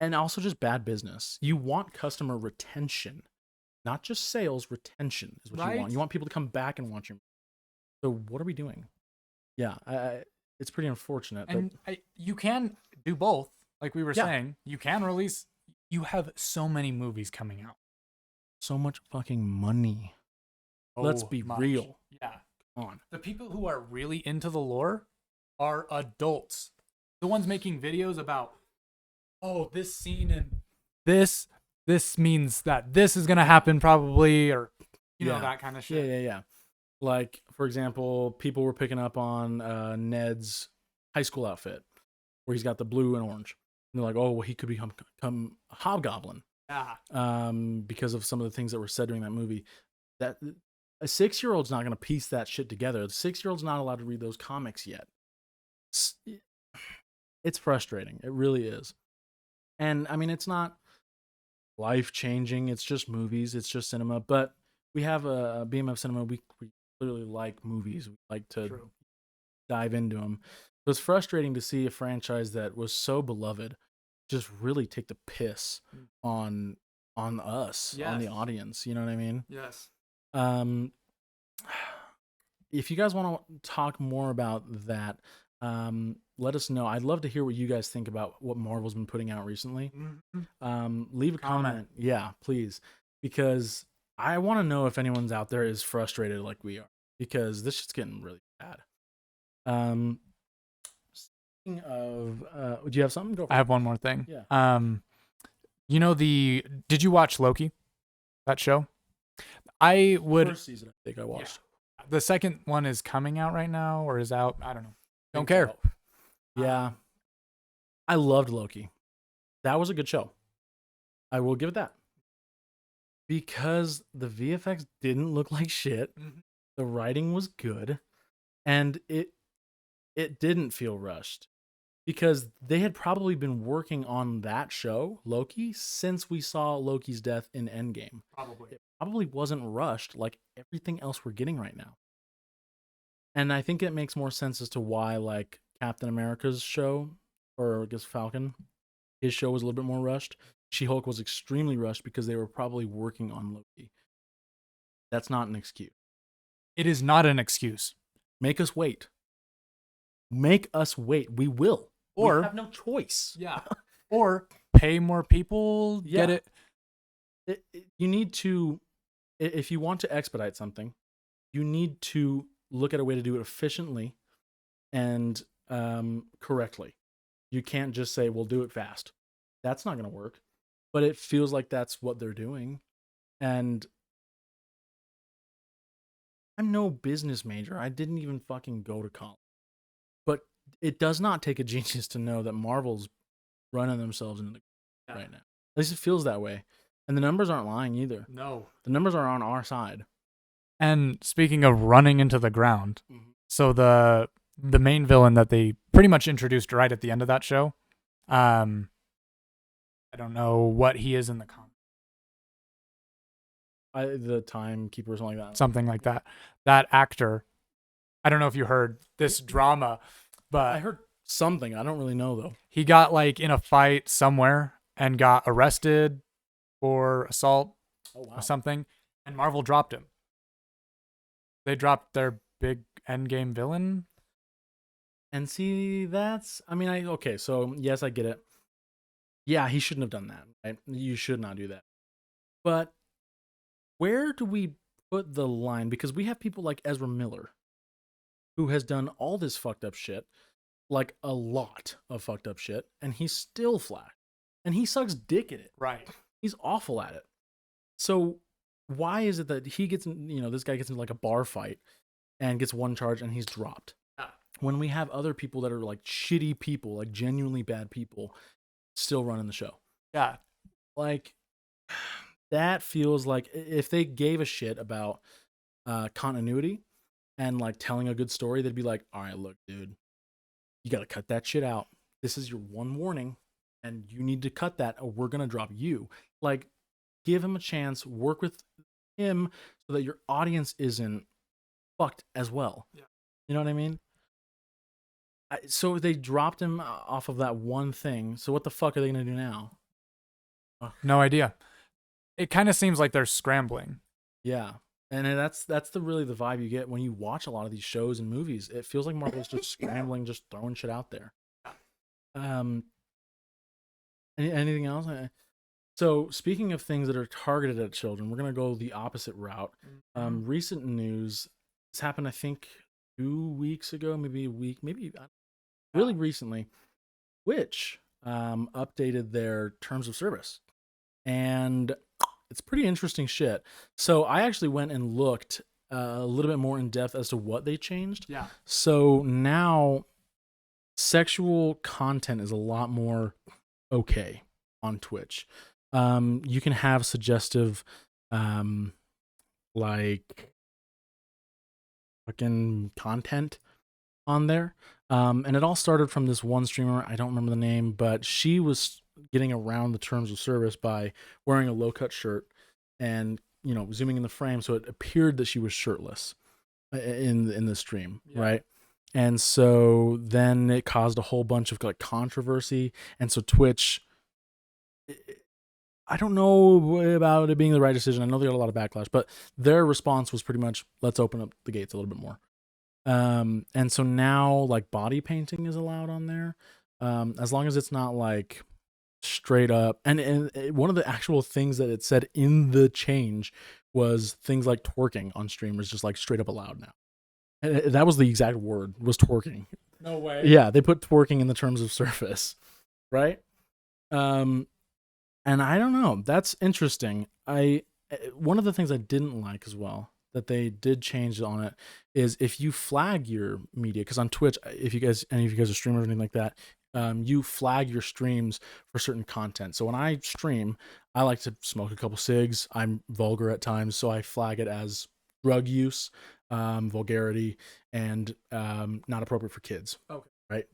and also just bad business. You want customer retention, not just sales. Retention is what you want. Right? You want people to come back and watch your. So what are we doing? Yeah, it's pretty unfortunate. But And you can do both. Like we were yeah, saying, you can release. You have so many movies coming out. so much fucking money. Let's be Much. real. Yeah. Come on. The people who are really into the lore are adults. The ones making videos about, oh, this scene and this means that this is gonna happen probably, or you know, Yeah. that kind of shit. Yeah. Like, for example, people were picking up on Ned's high school outfit where he's got the blue and orange. And they're like, oh, well, he could become a hobgoblin Yeah. because of some of the things that were said during that movie. That a 6-year-old's not going to piece that shit together. The 6-year-old's not allowed to read those comics yet. It's frustrating. It really is. And I mean, it's not life changing. It's just movies. It's just cinema. But we have a BMF Cinema. We clearly like movies. We like to True. dive into them. So it's frustrating to see a franchise that was so beloved just really take the piss on us, on the Yes. audience. You know what I mean? Yes. Um, if you guys want to talk more about that, let us know. I'd love to hear what you guys think about what Marvel's been putting out recently. Leave a comment. Yeah, please, because I want to know if anyone's out there is frustrated like we are, because this shit's getting really bad. Speaking of, do you have something? Go for I have one more thing. Yeah. You know did you watch Loki? That show? I would. First season, I think I watched. Yeah. The second one is coming out right now or is out. I don't know. Don't Think care. so. Yeah. I loved Loki. That was a good show. I will give it that. Because the VFX didn't look like shit. Mhm. The writing was good. And it didn't feel rushed. Because they had probably been working on that show, Loki, since we saw Loki's death in Endgame. Probably. It probably wasn't rushed like everything else we're getting right now. And I think it makes more sense as to why, like, Captain America's show, or I guess Falcon, his show was a little bit more rushed. She-Hulk was extremely rushed because they were probably working on Loki. That's not an excuse. It is not an excuse. Make us wait. Make us wait. We will. Or we have no choice. Yeah. Or pay more people. Yeah. Get it. You need to, if you want to expedite something, you need to look at a way to do it efficiently and correctly. You can't just say, we'll do it fast. That's not going to work. But it feels like that's what they're doing. And I'm no business major. I didn't even fucking go to college. But it does not take a genius to know that Marvel's running themselves into the right now. At least it feels that way. And the numbers aren't lying either. No. The numbers are on our side. And speaking of running into the ground, so the main villain that they pretty much introduced right at the end of that show, I don't know what he is in the comic. The Timekeeper or something like that. Something like that. That actor, I don't know if you heard this drama, but I heard something. I don't really know though. He got like in a fight somewhere and got arrested for assault or something, and Marvel dropped him. They dropped their big endgame villain. And see, okay, so yes, I get it. Yeah, he shouldn't have done that, right? You should not do that. But where do we put the line? Because we have people like Ezra Miller, who has done all this fucked up shit, like a lot of fucked up shit, and he's still Flash. And he sucks dick at it. Right. He's awful at it. So why is it that he gets, this guy gets into like a bar fight and gets one charge and he's dropped? When we have other people that are like shitty people, like genuinely bad people, still running the show. Yeah. Like, that feels like if they gave a shit about continuity and like telling a good story, they'd be like, all right, look, dude, you got to cut that shit out. This is your one warning and you need to cut that or we're going to drop you. Like, give him a chance, work with him so that your audience isn't fucked as well. Yeah. You know what I mean? So they dropped him off of that one thing. So what the fuck are they going to do now? No idea. It kind of seems like they're scrambling. Yeah. And that's the really the vibe you get when you watch a lot of these shows and movies. It feels like Marvel's just scrambling, just throwing shit out there. Um, anything else? So speaking of things that are targeted at children, we're gonna go the opposite route. Recent news. This happened, I think, 2 weeks ago, maybe a week, maybe really recently. Which updated their terms of service, and it's pretty interesting shit. So I actually went and looked a little bit more in depth as to what they changed. Yeah. So now sexual content is a lot more okay on Twitch. You can have suggestive, like fucking content on there. And it all started from this one streamer. I don't remember the name, but she was getting around the terms of service by wearing a low cut shirt and, zooming in the frame so it appeared that she was shirtless in the stream, right? And so then it caused a whole bunch of like controversy. And so Twitch, I don't know about it being the right decision. I know they got a lot of backlash, but their response was pretty much, let's open up the gates a little bit more. And so now like body painting is allowed on there, as long as it's not like straight up. And one of the actual things that it said in the change was things like twerking on streamers just like straight up allowed now. And that was the exact word, was twerking. No way. Yeah, they put twerking in the terms of service, right? And I don't know. That's interesting. One of the things I didn't like as well that they did change on it is if you flag your media, because on Twitch, if you guys any of you guys are streamers or anything like that, you flag your streams for certain content. So when I stream, I like to smoke a couple cigs. I'm vulgar at times, so I flag it as drug use, vulgarity, and not appropriate for kids. Okay. Right.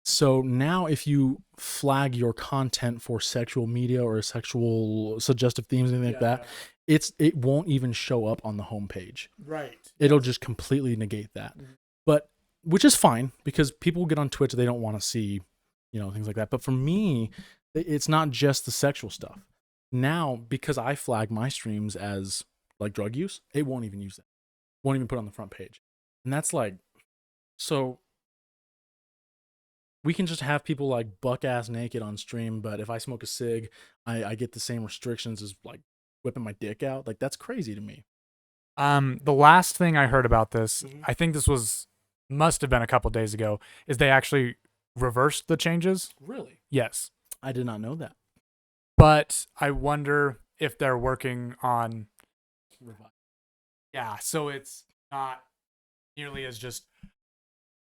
So now if you flag your content for sexual media or sexual suggestive themes, anything like that, it won't even show up on the homepage. Right. It'll just completely negate that. But which is fine because people get on Twitch, they don't want to see, things like that. But for me, it's not just the sexual stuff. Now, because I flag my streams as like drug use, it won't even use that. Won't even put it on the front page. And that's like, so we can just have people like buck ass naked on stream, but if I smoke a cig, I get the same restrictions as like whipping my dick out. Like that's crazy to me. The last thing I heard about this, Mhm. I think this must have been a couple days ago, is they actually reversed the changes. Really? Yes. I did not know that. But I wonder if they're working on, yeah, so it's not nearly as just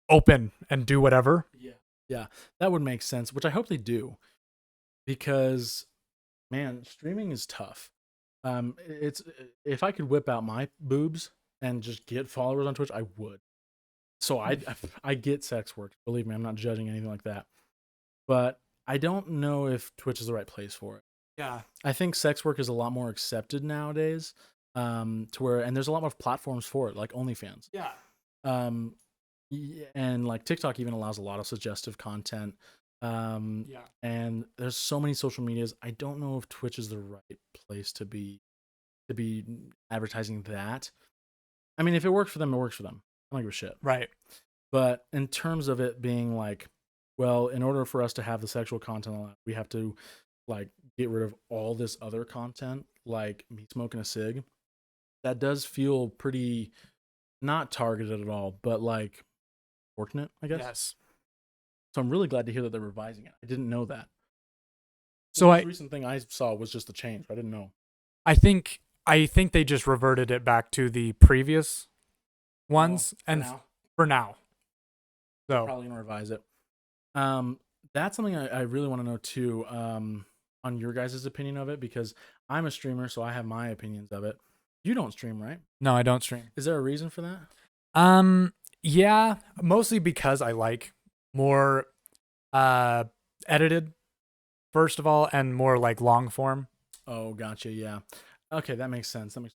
open and do whatever. Yeah, that would make sense, which I hope they do, because man, streaming is tough. It's if I could whip out my boobs and just get followers on Twitch, I would. So I get sex work. Believe me, I'm not judging anything like that. But I don't know if Twitch is the right place for it. Yeah. I think sex work is a lot more accepted nowadays. To where and there's a lot more platforms for it, like OnlyFans. Yeah. And like TikTok even allows a lot of suggestive content. And there's so many social medias. I don't know if Twitch is the right place to be advertising that. I mean, if it works for them, it works for them. I don't give a shit. Right. But in terms of it being like, well, in order for us to have the sexual content allowed, we have to like get rid of all this other content, like me smoking a cig. That does feel pretty not targeted at all, but like fortunate, I guess. Yes. So I'm really glad to hear that they're revising it. I didn't know that. So The most recent thing I saw was just the change. I didn't know. I think they just reverted it back to the previous ones, for now. So Probably gonna revise it. That's something I really want to know too. On your guys' opinion of it, because I'm a streamer, so I have my opinions of it. You don't stream, right? No, I don't stream. Is there a reason for that? Yeah, mostly because I like more edited, first of all, and more like long form. Oh, gotcha. Yeah. Okay, that makes sense. That makes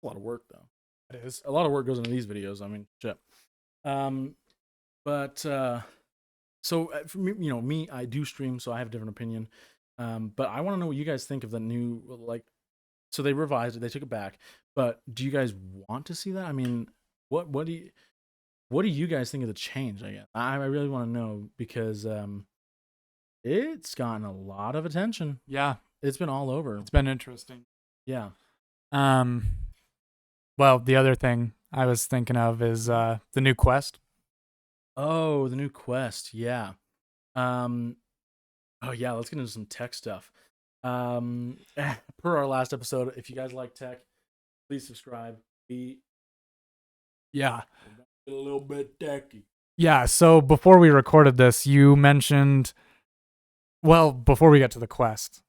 a lot of work though. It is. A lot of work goes into these videos. I mean, shit. But so for me, I do stream, so I have a different opinion. But I want to know what you guys think of the new like. So they revised it, they took it back. But do you guys want to see that? I mean, what do you what do you guys think of the change? I guess I really want to know because it's gotten a lot of attention. Yeah, It's been all over. it's been interesting. Yeah. Um, well, the other thing I was thinking of is the new Quest. Oh, the new Quest. Yeah. Um. Oh yeah. Let's get into some tech stuff. Per our last episode, if you guys like tech, please subscribe. Be Yeah. a little bit techy. Yeah, so before we recorded this, you mentioned, well, before we get to the Quest,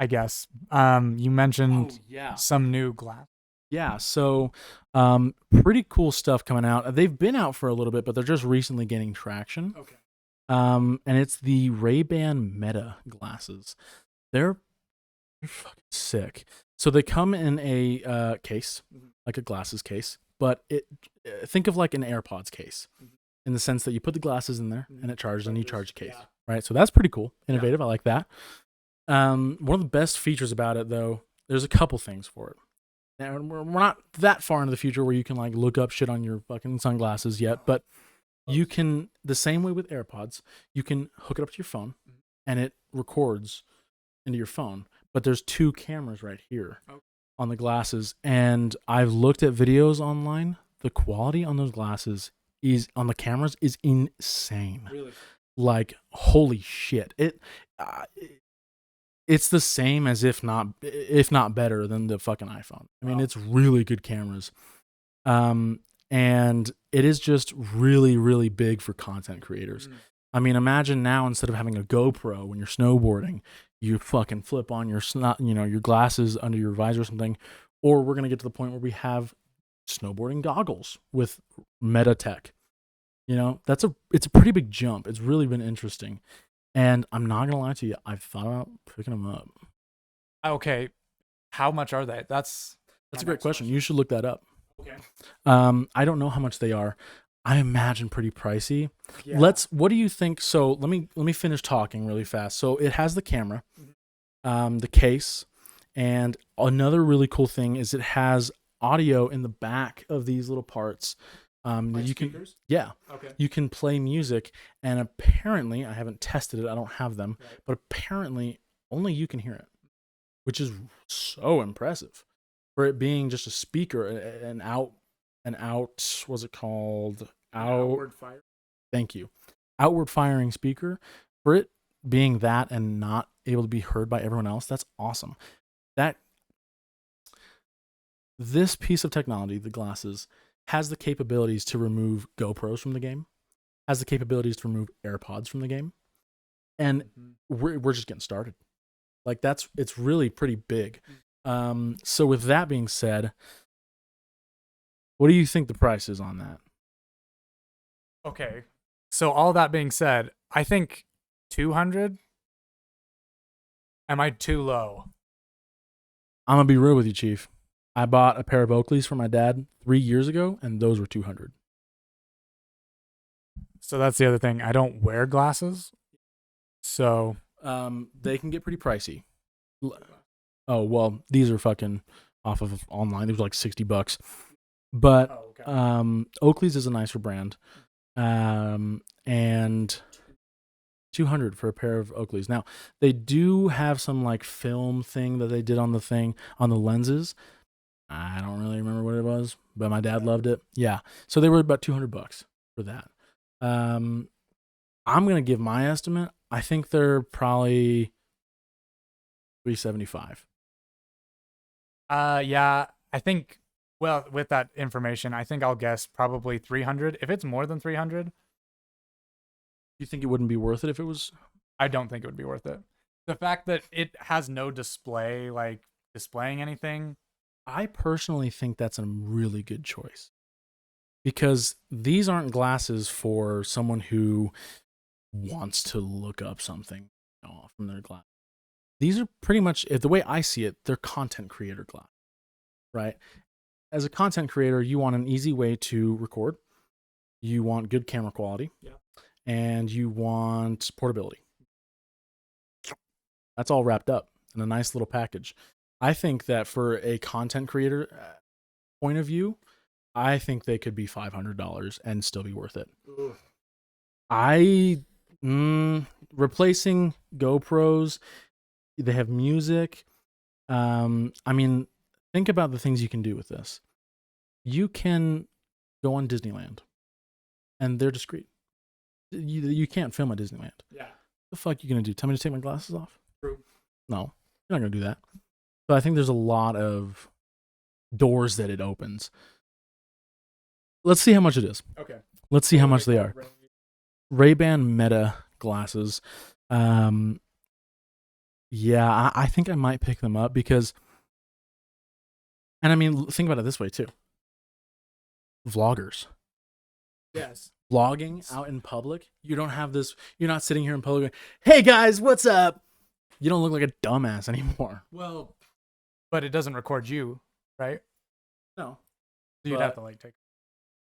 I guess, you mentioned Yeah. some new glass. Yeah, so pretty cool stuff coming out. They've been out for a little bit, but they're just recently gaining traction. Okay. And it's the Ray-Ban Meta glasses. They're fucking sick. So they come in a case, like a glasses case, but it think of like an AirPods case in the sense that you put the glasses in there and it charges and you charge a case, right? So that's pretty cool, innovative. I like that. One of the best features about it, though, there's a couple things for it. Now, we're not that far into the future where you can like look up shit on your fucking sunglasses yet, but you can, the same way with AirPods, you can hook it up to your phone and it records into your phone. But there's two cameras right here on the glasses, and I've looked at videos online. The quality on those glasses is on the cameras is insane. Really? Like holy shit! It's the same as if not better than the fucking iPhone. I mean, it's really good cameras. And it is just really, really big for content creators. I mean, imagine now instead of having a GoPro when you're snowboarding, you fucking flip on your your glasses under your visor or something, or we're gonna get to the point where we have snowboarding goggles with Meta tech. It's a pretty big jump. It's really been interesting. And I'm not gonna lie to you, I've thought about picking them up. Okay, how much are they? That's a great question. You should look that up. Okay. I don't know how much they are. I imagine pretty pricey. Yeah. What do you think? So let me finish talking really fast. So it has the camera, the case, and another really cool thing is it has audio in the back of these little parts. Like you speakers? yeah, Okay. you can play music, and apparently I haven't tested it. I don't have them, Right. but apparently only you can hear it, which is so impressive for it being just a speaker, an out, what's it called? Outward fire. Thank you. Outward firing speaker. For it being that and not able to be heard by everyone else, that's awesome. This piece of technology, the glasses, has the capabilities to remove GoPros from the game, has the capabilities to remove AirPods from the game, and we're just getting started. Like it's really pretty big. So with that being said, what do you think the price is on that? Okay. So all that being said, I think 200. Am I too low? I'm gonna be real with you, Chief. I bought a pair of Oakleys for my dad 3 years ago, and those were 200. So that's the other thing. I don't wear glasses. So they can get pretty pricey. Oh well, these are fucking off of online. These were like $60, but Oakley's is a nicer brand, and 200 for a pair of Oakleys. Now they do have some like film thing that they did on the lenses. I don't really remember what it was, but my dad loved it. Yeah, so they were about $200 for that. I'm gonna give my estimate. I think they're probably $375. Yeah, I think, well, with that information, I think I'll guess probably 300. If it's more than 300, You think it wouldn't be worth it if it was? I don't think it would be worth it. The fact that it has no display, like displaying anything. I personally think that's a really good choice because these aren't glasses for someone who wants to look up something from their glass. These are pretty much, the way I see it, they're content creator glass, right? As a content creator, you want an easy way to record. You want good camera quality. Yeah. And you want portability. That's all wrapped up in a nice little package. I think that for a content creator point of view, I think they could be $500 and still be worth it. Ugh. I replacing GoPros, they have music. I mean, think about the things you can do with this. You can go on Disneyland, and they're discreet. You can't film at Disneyland. Yeah. The fuck you gonna do? Tell me to take my glasses off? True. No, you're not gonna do that. So I think there's a lot of doors that it opens. Let's see how much it is. Okay. Let's see how much they are. Ray-Ban Meta glasses. Yeah, I think I might pick them up because, and I mean, think about it this way too. Vloggers. Yes. Vlogging out in public, you don't have this, you're not sitting here in public going, hey guys, what's up? You don't look like a dumbass anymore. Well, but it doesn't record you, right? No. So you'd have to like take.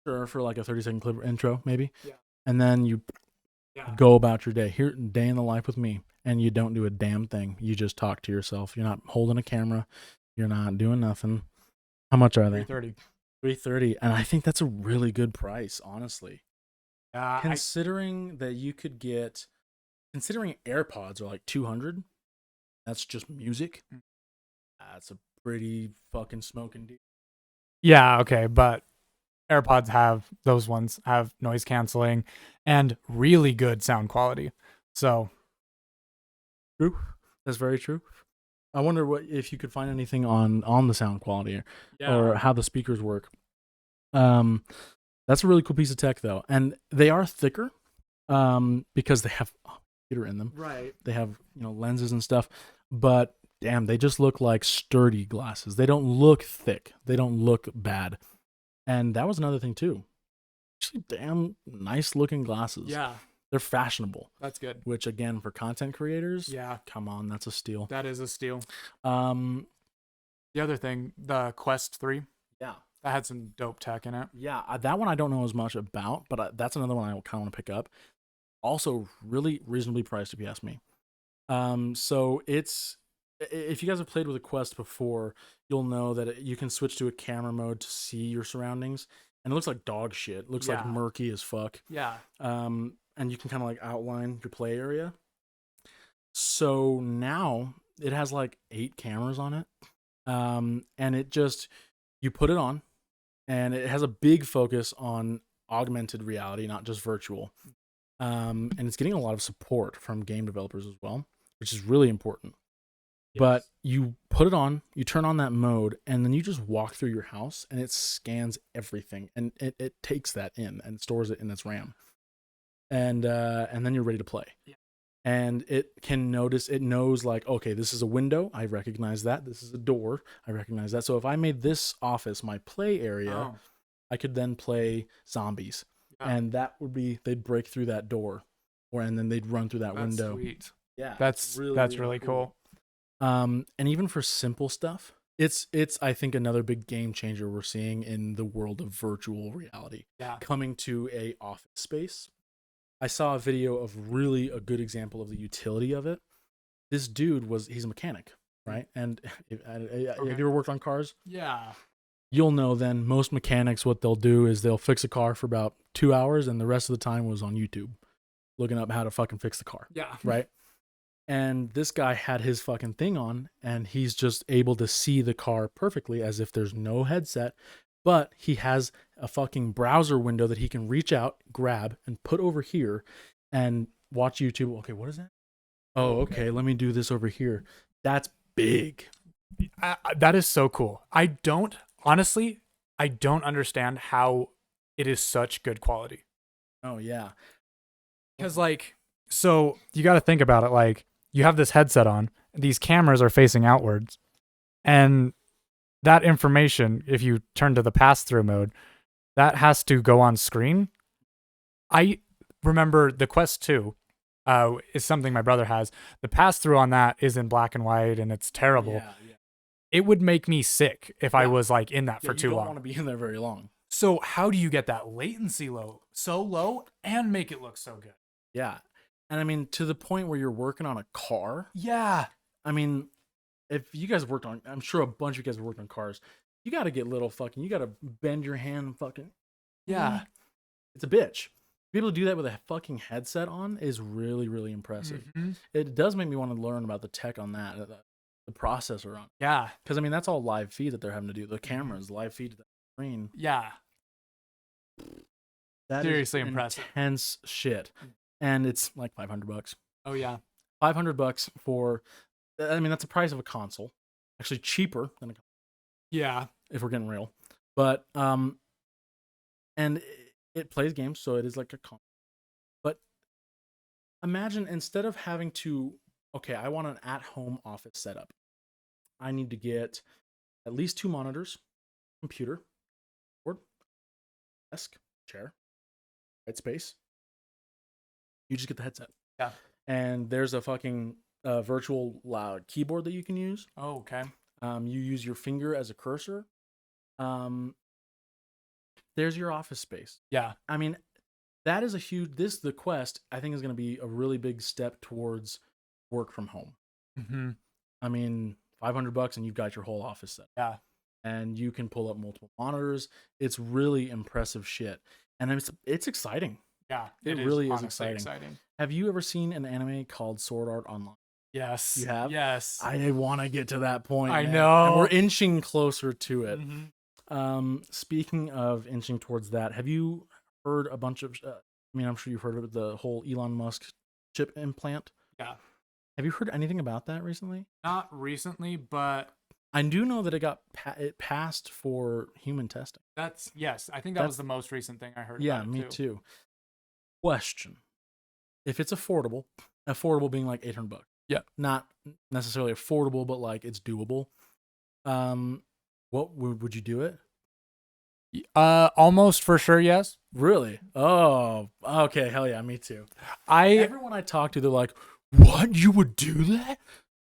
Sure, for like a 30-second clip intro, maybe. Yeah. And then you go about your day. Here, day in the life with me. And you don't do a damn thing. You just talk to yourself. You're not holding a camera. You're not doing nothing. How much are they? $330. $330. And I think that's a really good price, honestly. Uh, Considering that you could get, considering AirPods are like $200, that's just music. That's a pretty fucking smoking deal. Yeah, okay, but AirPods have, those ones have noise canceling and really good sound quality. So true. That's very true. I wonder what if you could find anything on the sound quality or how the speakers work. That's a really cool piece of tech though, and they are thicker because they have computer in them. Right. They have lenses and stuff, but damn, they just look like sturdy glasses. They don't look thick. They don't look bad. And that was another thing too. Actually, damn nice looking glasses. Yeah. They're fashionable. That's good. Which again, for content creators, yeah, come on, that's a steal. That is a steal. The other thing, the Quest 3. Yeah. That had some dope tech in it. Yeah, that one I don't know as much about, but that's another one I kind of want to pick up. Also, really reasonably priced if you ask me. So it's, if you guys have played with a Quest before, you'll know that you can switch to a camera mode to see your surroundings, and it looks like dog shit. It looks like murky as fuck. Yeah. And you can kind of like outline your play area. So now it has like 8 cameras on it, and it just, you put it on, and it has a big focus on augmented reality, not just virtual. And it's getting a lot of support from game developers as well, which is really important. Yes. But you put it on, you turn on that mode, and then you just walk through your house, and it scans everything, and it takes that in and stores it in its RAM. And then you're ready to play. Yeah. And it knows like, okay, this is a window, I recognize that. This is a door, I recognize that. So if I made this office my play area, I could then play zombies. Yeah. And that would be, they'd break through that door, and then they'd run through that window. Sweet. Yeah. That's really cool. And even for simple stuff, it's I think another big game changer we're seeing in the world of virtual reality. Yeah. Coming to a office space. I saw a video of really a good example of the utility of it. This dude he's a mechanic, right? And have you ever worked on cars? Yeah. You'll know then most mechanics, what they'll do is they'll fix a car for about 2 hours, and the rest of the time was on YouTube looking up how to fucking fix the car. Yeah. Right? And this guy had his fucking thing on, and he's just able to see the car perfectly as if there's no headset. But he has a fucking browser window that he can reach out, grab, and put over here and watch YouTube. Okay, what is that? Oh, okay. Let me do this over here. That's big. That is so cool. Honestly, I don't understand how it is such good quality. Oh, yeah. Because, like, so you got to think about it. Like, you have this headset on, these cameras are facing outwards, and that information, if you turn to the pass-through mode, that has to go on screen. I remember the Quest 2 is something my brother has. The pass-through on that is in black and white, and it's terrible. Yeah. It would make me sick if I was like in that for too long. You don't want to be in there very long. So how do you get that latency so low and make it look so good? Yeah. And I mean, to the point where you're working on a car. Yeah. I mean, if you guys worked on, I'm sure a bunch of you guys have worked on cars. You got to get little fucking, you got to bend your hand and fucking. Yeah. It's a bitch. To be able to do that with a fucking headset on is really, really impressive. Mhm. It does make me want to learn about the tech on that, the processor on. Yeah. Because I mean, that's all live feed that they're having to do. The cameras live feed to the screen. Yeah. That Seriously is impressive. intense shit, and it's like $500. Oh yeah. $500 for, I mean, that's the price of a console. Actually, cheaper than a console, Yeah. if we're getting real. But and it plays games, so it is like a console. But imagine instead of having to, okay, I want an at-home office setup. I need to get at least 2 monitors, computer, board, desk, chair, white space. You just get the headset. Yeah. And there's a fucking virtual loud keyboard that you can use. Oh, okay. You use your finger as a cursor. There's your office space. Yeah. I mean, that is a huge. The Quest, I think, is going to be a really big step towards work from home. Mm-hmm. I mean, $500 and you've got your whole office set. Yeah. And you can pull up multiple monitors. It's really impressive shit, and it's exciting. Yeah. It is really is honestly exciting. Have you ever seen an anime called Sword Art Online? Yes. You have? Yes. I want to get to that point. I man. know. And we're inching closer to it. Mm-hmm. Speaking of inching towards that, have you heard a bunch of? I mean, I'm sure you've heard of the whole Elon Musk chip implant. Yeah. Have you heard anything about that recently? Not recently, but I do know that it passed for human testing. yes. I think that was the most recent thing I heard. Yeah, about it me too. Question: if it's affordable being like $800. Yeah. Not necessarily affordable, but like it's doable. What would you do it? Almost for sure. Yes. Really? Oh, okay. Hell yeah, me too. I Everyone I talk to, they're like, "What? You would do that?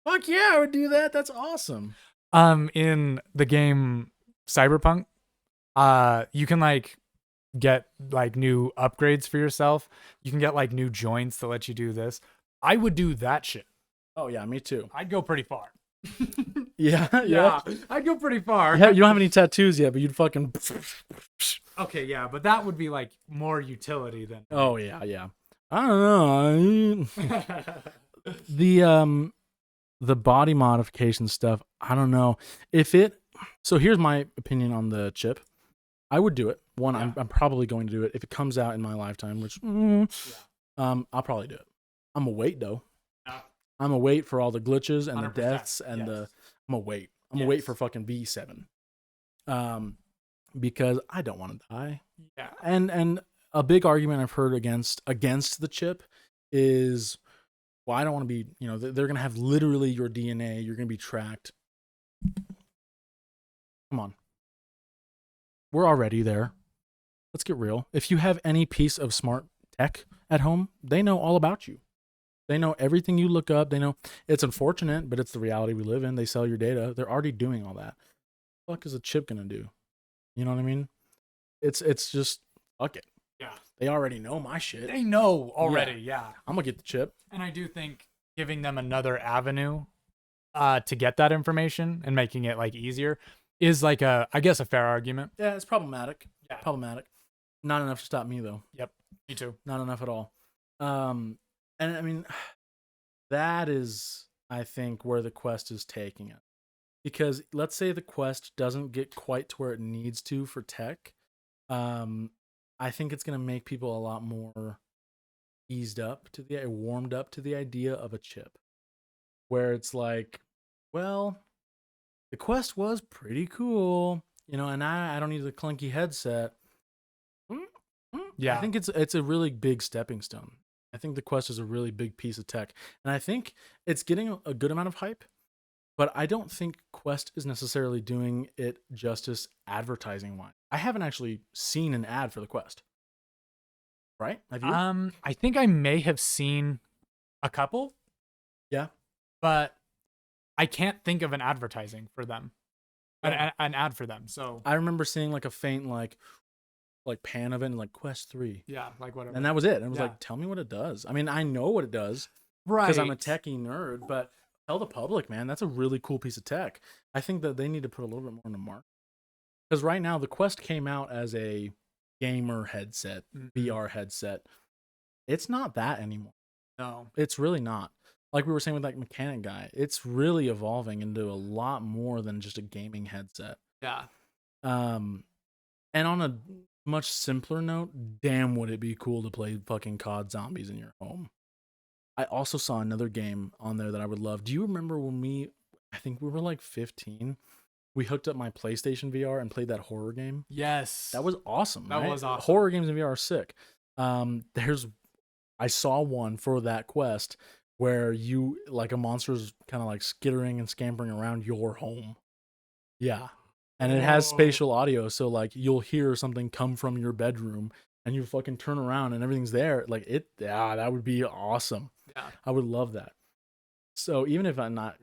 Fuck yeah, I would do that. That's awesome." in the game Cyberpunk, you can like get like new upgrades for yourself. You can get like new joints to let you do this. I would do that shit. Oh yeah, me too. I'd go pretty far. Yeah, Yeah, I'd go pretty far. You don't have any tattoos yet, but you'd fucking. Okay, yeah, but that would be like more utility than. Oh yeah. I don't know. The body modification stuff. I don't know if it. So here's my opinion on the chip. I would do it. One, Yeah. I'm probably going to do it if it comes out in my lifetime, which I'll probably do it. I'm gonna wait though. Yeah. I'm gonna wait for all the glitches and the 100%, deaths and yes. I'm gonna wait. I'm gonna wait Yes. for fucking V7. Because I don't want to die. Yeah. And a big argument I've heard against the chip is, well, I don't want to be, they're going to have literally your DNA. You're going to be tracked. Come on. We're already there. Let's get real. If you have any piece of smart tech at home, they know all about you. They know everything you look up. They know it's unfortunate, but it's the reality we live in. They sell your data. They're already doing all that. What the fuck is a chip going to do? You know what I mean? It's just, fuck it. Yeah. They already know my shit. They know already, yeah. I'm going to get the chip. And I do think giving them another avenue to get that information and making it like easier is like I guess a fair argument. Yeah, it's problematic. Yeah. Problematic. Not enough to stop me though. Yep. Me too. Not enough at all. And I mean, that is, I think, where the Quest is taking it. Because let's say the Quest doesn't get quite to where it needs to for tech. I think it's going to make people a lot more warmed up to the idea of a chip. Where it's like, well, the Quest was pretty cool, and I don't need the clunky headset. Yeah. I think it's a really big stepping stone. I think the Quest is a really big piece of tech. And I think it's getting a good amount of hype. But I don't think Quest is necessarily doing it justice advertising-wise. I haven't actually seen an ad for the Quest. Right? Have you? I think I may have seen a couple. Yeah. But I can't think of an advertising for them. An ad for them. So I remember seeing like a faint like pan of it and like Quest 3. Yeah, like whatever. And that was it. And it was Yeah. like, tell me what it does. I mean, I know what it does Right. because I'm a techie nerd, but tell the public, man, that's a really cool piece of tech. I think that they need to put a little bit more in the market. Because right now, the Quest came out as a gamer headset, VR headset. It's not that anymore. No. It's really not. Like we were saying with that mechanic guy, it's really evolving into a lot more than just a gaming headset. Yeah. And on a much simpler note, damn would it be cool to play fucking COD Zombies in your home. I also saw another game on there that I would love. Do you remember when I think we were like 15, we hooked up my PlayStation VR and played that horror game? Yes. That was awesome. That right? was awesome. Horror games in VR are sick. I saw one for that Quest where you, like, a monster's kind of like skittering and scampering around your home. Yeah. And it has spatial audio, so like you'll hear something come from your bedroom and you fucking turn around and everything's there. Like that would be awesome. Yeah. I would love that. So even if I'm not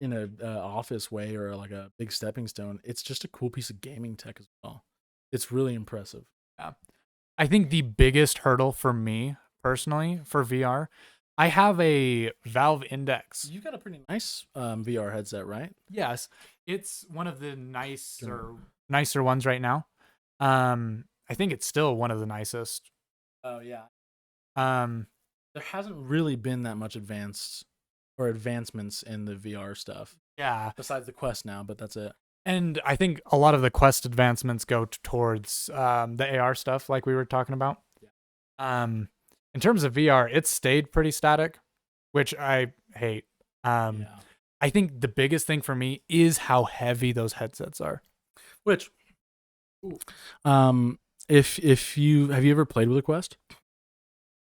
in a office way or like a big stepping stone, it's just a cool piece of gaming tech as well. It's really impressive. Yeah. I think the biggest hurdle for me personally for VR, I have a Valve Index. You got a pretty nice VR headset, right? Yes. It's one of the nicer ones right now. I think it's still one of the nicest. Oh yeah. Um There hasn't really been that much advancements in the VR stuff. Yeah. Besides the Quest now, but that's it. And I think a lot of the Quest advancements go towards the AR stuff, like we were talking about. Yeah. In terms of VR, it's stayed pretty static, which I hate. Yeah. I think the biggest thing for me is how heavy those headsets are. Which, if you have you ever played with a Quest?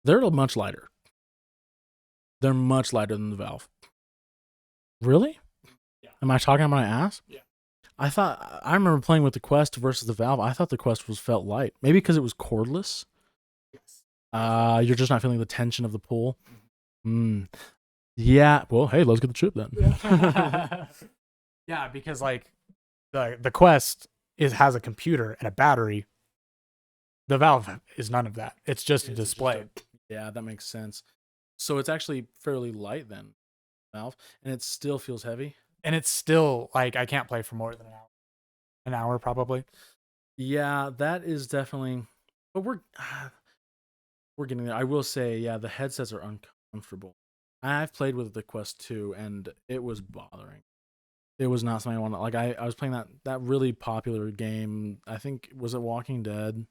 They're much lighter. They're much lighter than the Valve. Really? Yeah. Am I talking out my ass? Yeah. I remember playing with the Quest versus the Valve. I thought the Quest felt light. Maybe because it was cordless. Yes. You're just not feeling the tension of the pull. Yeah. Well, hey, let's get the chip then. Yeah, yeah, because like the Quest has a computer and a battery. The Valve is none of that. It's just a display. Yeah, that makes sense. So it's actually fairly light then, Valve, and it still feels heavy. And it's still like I can't play for more than an hour. An hour probably. Yeah, that is definitely. But we're getting there. I will say, yeah, the headsets are uncomfortable. I've played with the Quest 2, and it was bothering. It was not something I wanted. Like I was playing that really popular game. I think was it Walking Dead.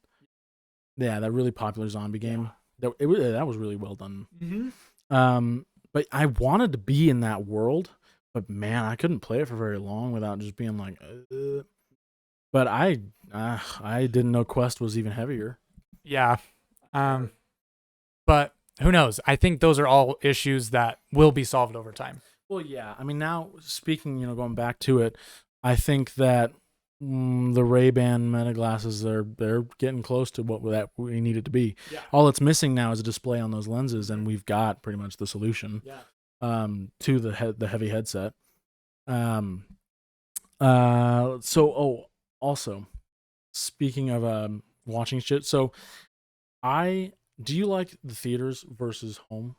Yeah, that really popular zombie game. Yeah. That was really well done. Mm-hmm. But I wanted to be in that world, but man, I couldn't play it for very long without just being like. But I didn't know Quest was even heavier. Yeah. But who knows? I think those are all issues that will be solved over time. Well, yeah. I mean, now speaking, going back to it, I think that the Ray-Ban Meta glasses they're getting close to what we need it to be. Yeah. All it's missing now is a display on those lenses, and we've got pretty much the solution. Yeah. To the heavy headset. Also, speaking of watching shit, so do you like the theaters versus home?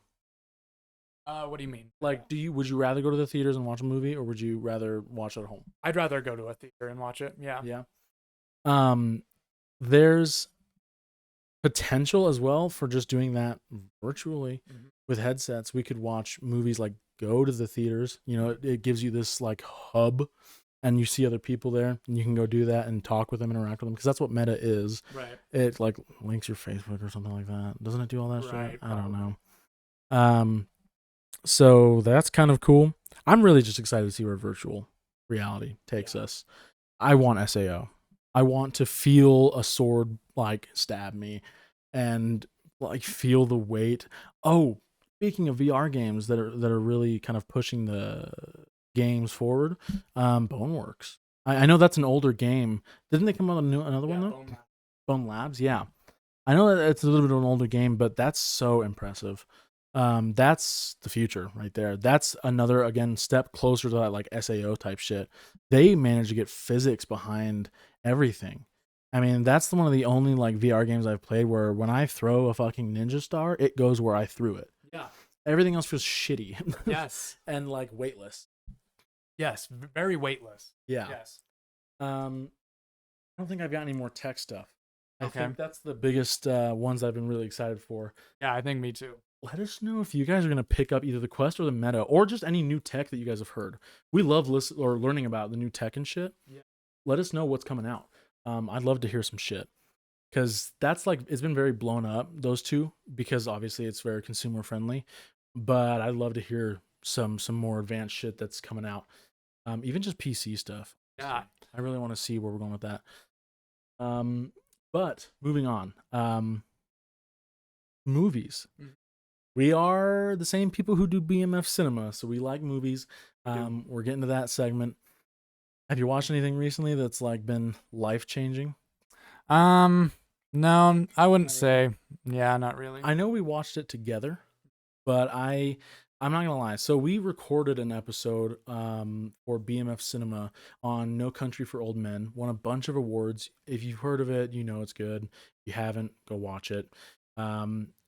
What do you mean? Like, would you rather go to the theaters and watch a movie, or would you rather watch it at home? I'd rather go to a theater and watch it. Yeah. Yeah. There's potential as well for just doing that virtually with headsets. We could watch movies like go to the theaters. It gives you this like hub, and you see other people there, and you can go do that and talk with them, interact with them, because that's what Meta is. Right. It like links your Facebook or something like that. Doesn't it do all that shit? I don't know. So that's kind of cool. I'm really just excited to see where virtual reality takes us. I want SAO. I want to feel a sword like stab me and like feel the weight. Oh, speaking of VR games that are really kind of pushing the games forward, Boneworks. I know that's an older game. Didn't they come out with another one though? Bone Labs, yeah. I know that it's a little bit of an older game, but that's so impressive. That's the future right there. That's another, again, step closer to that like SAO type shit. They managed to get physics behind everything. I mean, that's one of the only like VR games I've played where when I throw a fucking ninja star, it goes where I threw it. Yeah. Everything else feels shitty. Yes. And like weightless. Yes. Very weightless. Yeah. Yes. I don't think I've got any more tech stuff. I Okay. think that's the biggest ones I've been really excited for. Yeah, I think me too. Let us know if you guys are going to pick up either the Quest or the Meta or just any new tech that you guys have heard. We love listening or learning about the new tech and shit. Yeah. Let us know what's coming out. I'd love to hear some shit because that's like it's been very blown up, those two, because obviously it's very consumer friendly. But I'd love to hear some more advanced shit that's coming out. Even just PC stuff. Yeah. I really want to see where we're going with that. But moving on. Movies. We are the same people who do BMF cinema, so we like movies. We're getting to that segment. Have you watched anything recently that's like been life changing? No, I wouldn't say. Yeah, not really. I know we watched it together, but I'm not gonna lie. So we recorded an episode for BMF Cinema on No Country for Old Men. Won a bunch of awards. If you've heard of it, you know it's good. If you haven't, go watch it.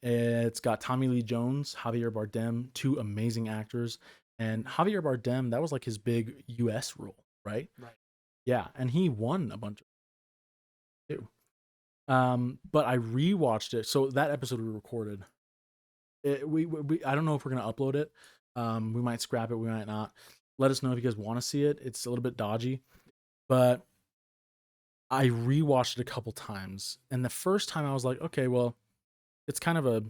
It's got Tommy Lee Jones, Javier Bardem, two amazing actors, and Javier Bardem. That was like his big U.S. role, right? Right. Yeah, and he won a bunch of too. But I rewatched it. So that episode we recorded. We I don't know if we're gonna upload it. We might scrap it. We might not. Let us know if you guys want to see it. It's a little bit dodgy, but I rewatched it a couple times, and the first time I was like, okay, well, it's kind of a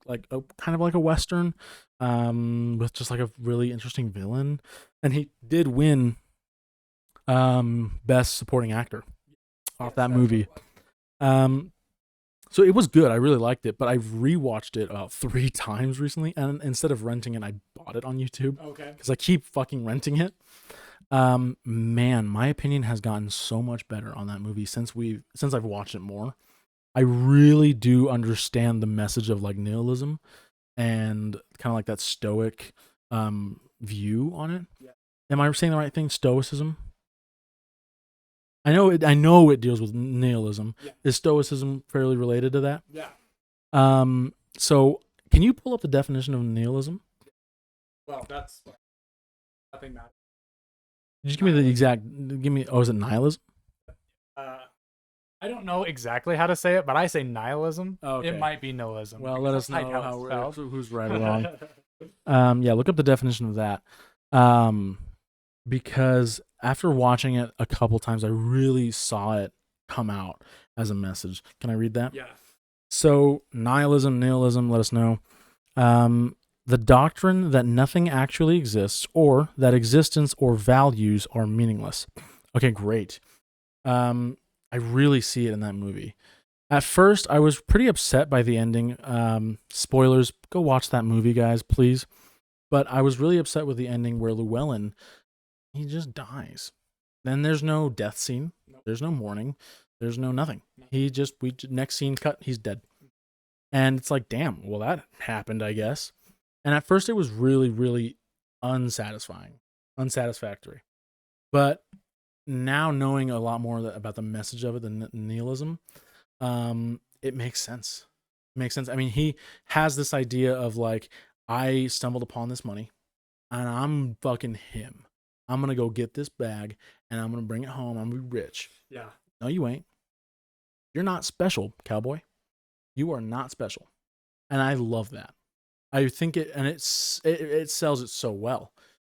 like a kind of like a western, with just like a really interesting villain, and he did win, best supporting actor off that movie. So it was good. I really liked it, but I've rewatched it about 3 times recently, and instead of renting it, I bought it on YouTube. Okay. Because I keep fucking renting it. Man, my opinion has gotten so much better on that movie since I've watched it more. I really do understand the message of like nihilism and kind of like that stoic view on it. Yeah. Am I saying the right thing? Stoicism. I know it deals with nihilism. Yeah. Is stoicism fairly related to that? Yeah. So can you pull up the definition of nihilism? Well, that's nothing matters. Just give me the exact. Oh, is it nihilism? I don't know exactly how to say it, but I say nihilism. Oh, okay. It might be nihilism. Well, let us know how it's spelled. who's right or wrong. Yeah, look up the definition of that. Because after watching it a couple times, I really saw it come out as a message. Can I read that? Yeah. So nihilism, let us know. The doctrine that nothing actually exists or that existence or values are meaningless. Okay, great. I really see it in that movie. At first, I was pretty upset by the ending. Spoilers, go watch that movie, guys, please. But I was really upset with the ending where Llewellyn, he just dies. Then there's no death scene. Nope. There's no mourning. There's no nothing. Next scene cut, he's dead. And it's like, damn, well, that happened, I guess. And at first, it was really, really unsatisfactory. But now knowing a lot more about the message of it, the nihilism, it makes sense. I mean, he has this idea of like, I stumbled upon this money and I'm fucking him. I'm going to go get this bag and I'm going to bring it home. I'm going to be rich. Yeah. No, you ain't. You're not special, cowboy. You are not special. And I love that. I think it sells it so well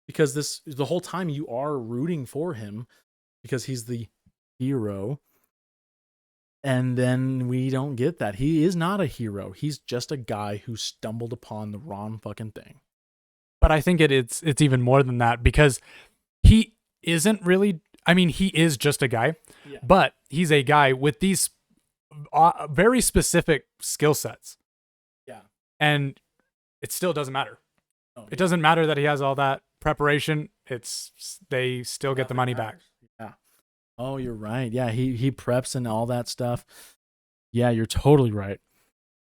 because the whole time you are rooting for him because he's the hero. And then we don't get that. He is not a hero. He's just a guy who stumbled upon the wrong fucking thing. But I think it's even more than that because he isn't really, I mean, he is just a guy, yeah. But he's a guy with these very specific skill sets. Yeah. And it still doesn't matter. Oh, it doesn't matter that he has all that preparation. They still get the money back. Yeah. Oh, you're right. Yeah, he preps and all that stuff. Yeah, you're totally right.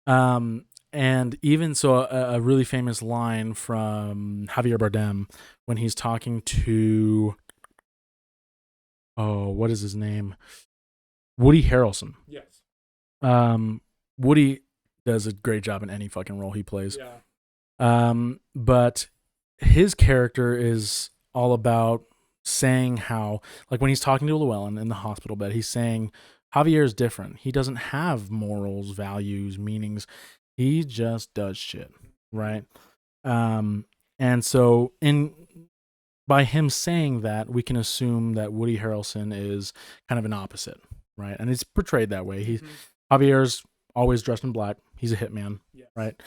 And even so, a really famous line from Javier Bardem when he's talking to, what is his name? Woody Harrelson. Yes. Woody does a great job in any fucking role he plays. Yeah. But his character is all about saying how, like when he's talking to Llewellyn in the hospital bed, he's saying Javier is different. He doesn't have morals, values, meanings. He just does shit, right? And so in by him saying that, we can assume that Woody Harrelson is kind of an opposite, right? And it's portrayed that way. Javier's always dressed in black. He's a hitman, right?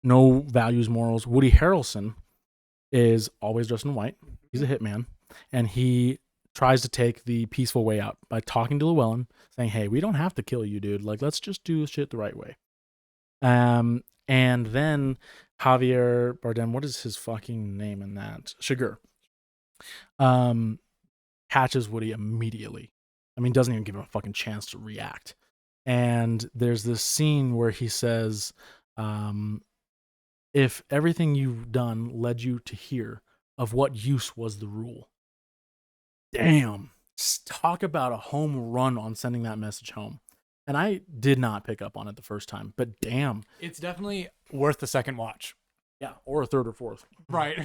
No values, morals. Woody Harrelson is always dressed in white. He's a hitman, and he tries to take the peaceful way out by talking to Llewellyn, saying, "Hey, we don't have to kill you, dude. Like, let's just do shit the right way." And then Javier Bardem, what is his fucking name in that? Shiger. Catches Woody immediately. I mean, doesn't even give him a fucking chance to react. And there's this scene where he says, if everything you've done led you to here, of what use was the rule? Damn. Talk about a home run on sending that message home. And I did not pick up on it the first time, but damn. It's definitely worth the second watch. Yeah, or a third or fourth. Right.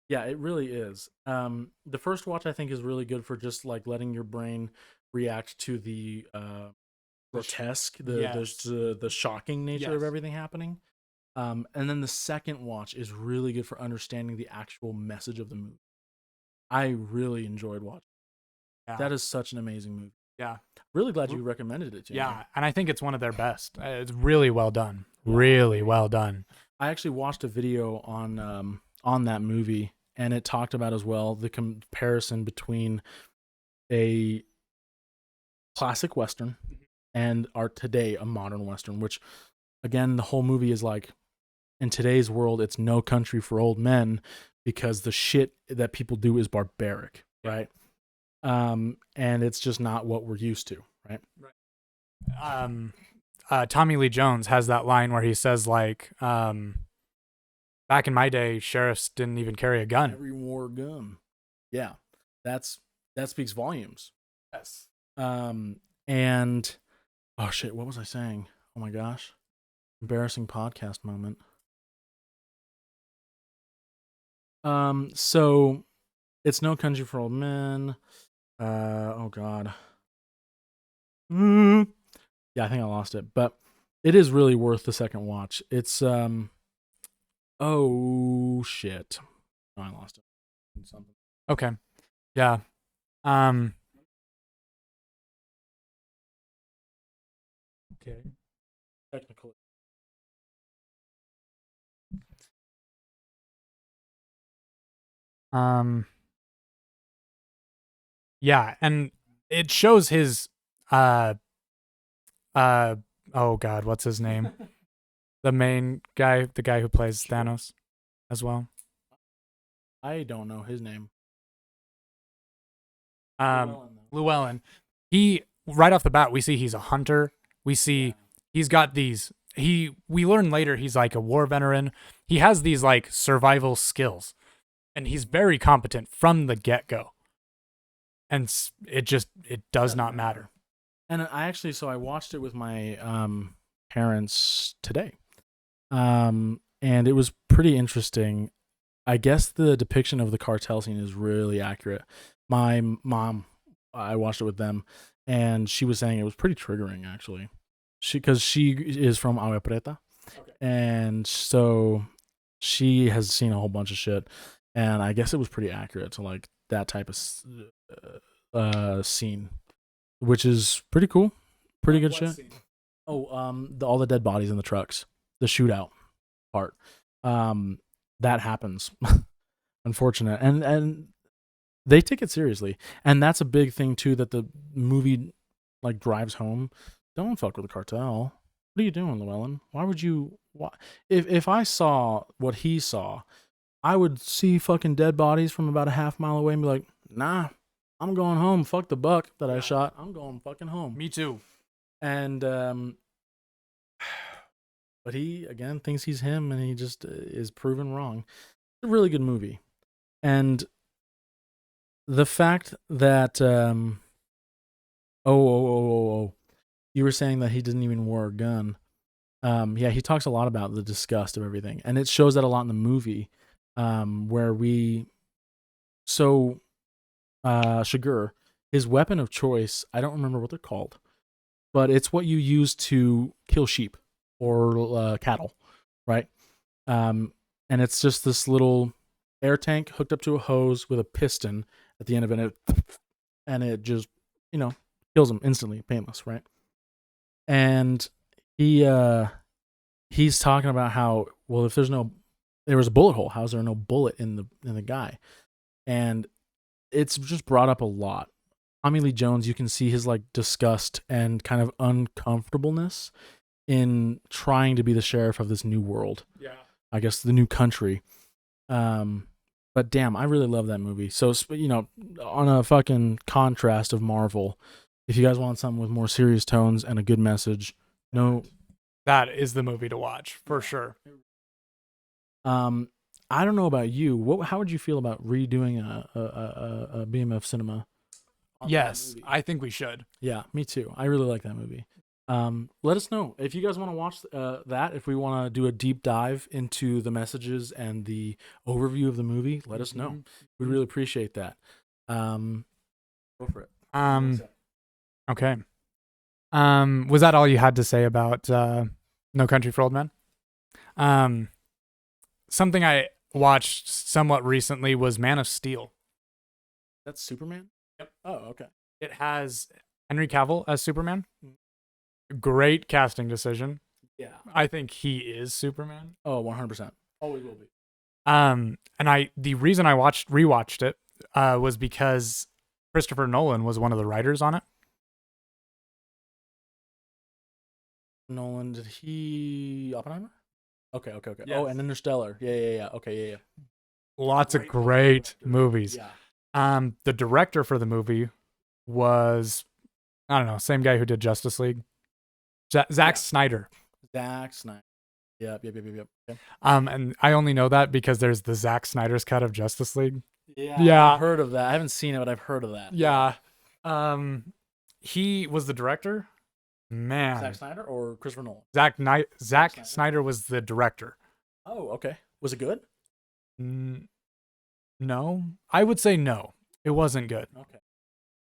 Yeah, it really is. The first watch I think is really good for just like letting your brain react to the grotesque, the shocking nature of everything happening. And then the second watch is really good for understanding the actual message of the movie. I really enjoyed watching. Yeah. That is such an amazing movie. Yeah. Really glad you recommended it to me. Yeah, and I think it's one of their best. It's really well done. Really well done. I actually watched a video on that movie, and it talked about as well the comparison between a classic Western and today a modern Western, which again, the whole movie is like, in today's world, it's No Country for Old Men because the shit that people do is barbaric, right? And it's just not what we're used to, right? Tommy Lee Jones has that line where he says, like, back in my day, sheriffs didn't even carry a gun. Every wore a gun. Yeah, that speaks volumes. Yes. And oh shit, what was I saying? Oh my gosh, embarrassing podcast moment. So it's No Country for Old Men. Oh god. Yeah, I think I lost it, but it is really worth the second watch. It's oh shit. Oh, I lost it. Something. Okay. Yeah. Okay. Technically. Yeah, and it shows his oh god, what's his name? The main guy, the guy who plays Thanos as well. I don't know his name. Llewellyn. He, right off the bat, we see he's a hunter. We see he's got these, we learn later he's like a war veteran. He has these like survival skills, and he's very competent from the get-go. And it does not matter. And I watched it with my parents today. And it was pretty interesting. I guess the depiction of the cartel scene is really accurate. My mom, I watched it with them, and she was saying it was pretty triggering, actually. Because she is from Agua Prieta, and so she has seen a whole bunch of shit, and I guess it was pretty accurate to like that type of scene, which is pretty cool, pretty good shit. Scene? Oh, all the dead bodies in the trucks, the shootout part, that happens. Unfortunate, and they take it seriously, and that's a big thing too that the movie like drives home. Don't fuck with the cartel. What are you doing, Llewellyn? Why would you? If I saw what he saw, I would see fucking dead bodies from about a half mile away and be like, nah, I'm going home. Fuck the buck that I shot. I'm going fucking home. Me too. And but he again thinks he's him, and he just is proven wrong. It's a really good movie, and the fact that Oh. You were saying that he didn't even wear a gun. Yeah, he talks a lot about the disgust of everything, and it shows that a lot in the movie, where Shigur, his weapon of choice, I don't remember what they're called, but it's what you use to kill sheep or cattle, right? And it's just this little air tank hooked up to a hose with a piston at the end of it, and it just, kills them instantly, painless, right? And he he's talking about how, well, if there was a bullet hole, how's there no bullet in the guy? And it's just brought up a lot. Tommy Lee Jones, you can see his like disgust and kind of uncomfortableness in trying to be the sheriff of this new world. Yeah. I guess the new country. But damn, I really love that movie. So, on a fucking contrast of Marvel, if you guys want something with more serious tones and a good message, no, that is the movie to watch for sure. I don't know about you. How would you feel about redoing a BMF cinema? Yes, I think we should. Yeah, me too. I really like that movie. Let us know if you guys want to watch that. If we want to do a deep dive into the messages and the overview of the movie, let us know. We'd really appreciate that. Go for it. Okay. Was that all you had to say about No Country for Old Men? Something I watched somewhat recently was Man of Steel. That's Superman? Yep. Oh, okay. It has Henry Cavill as Superman. Great casting decision. Yeah. I think he is Superman. Oh, 100%. Always will be. And the reason I rewatched it was because Christopher Nolan was one of the writers on it. Nolan, did he Oppenheimer? Okay. Yes. Oh, and Interstellar. Yeah. Okay, yeah. Lots of great movies. Yeah. The director for the movie was, I don't know, same guy who did Justice League. Zack Snyder. Zack Snyder. Yep. And I only know that because there's the Zack Snyder's cut of Justice League. Yeah. I've heard of that. I haven't seen it, but I've heard of that. Yeah. He was the director. Man. Zack Snyder or Christopher Nolan? Zack Snyder was the director. Oh, okay. Was it good? No. I would say no. It wasn't good. Okay.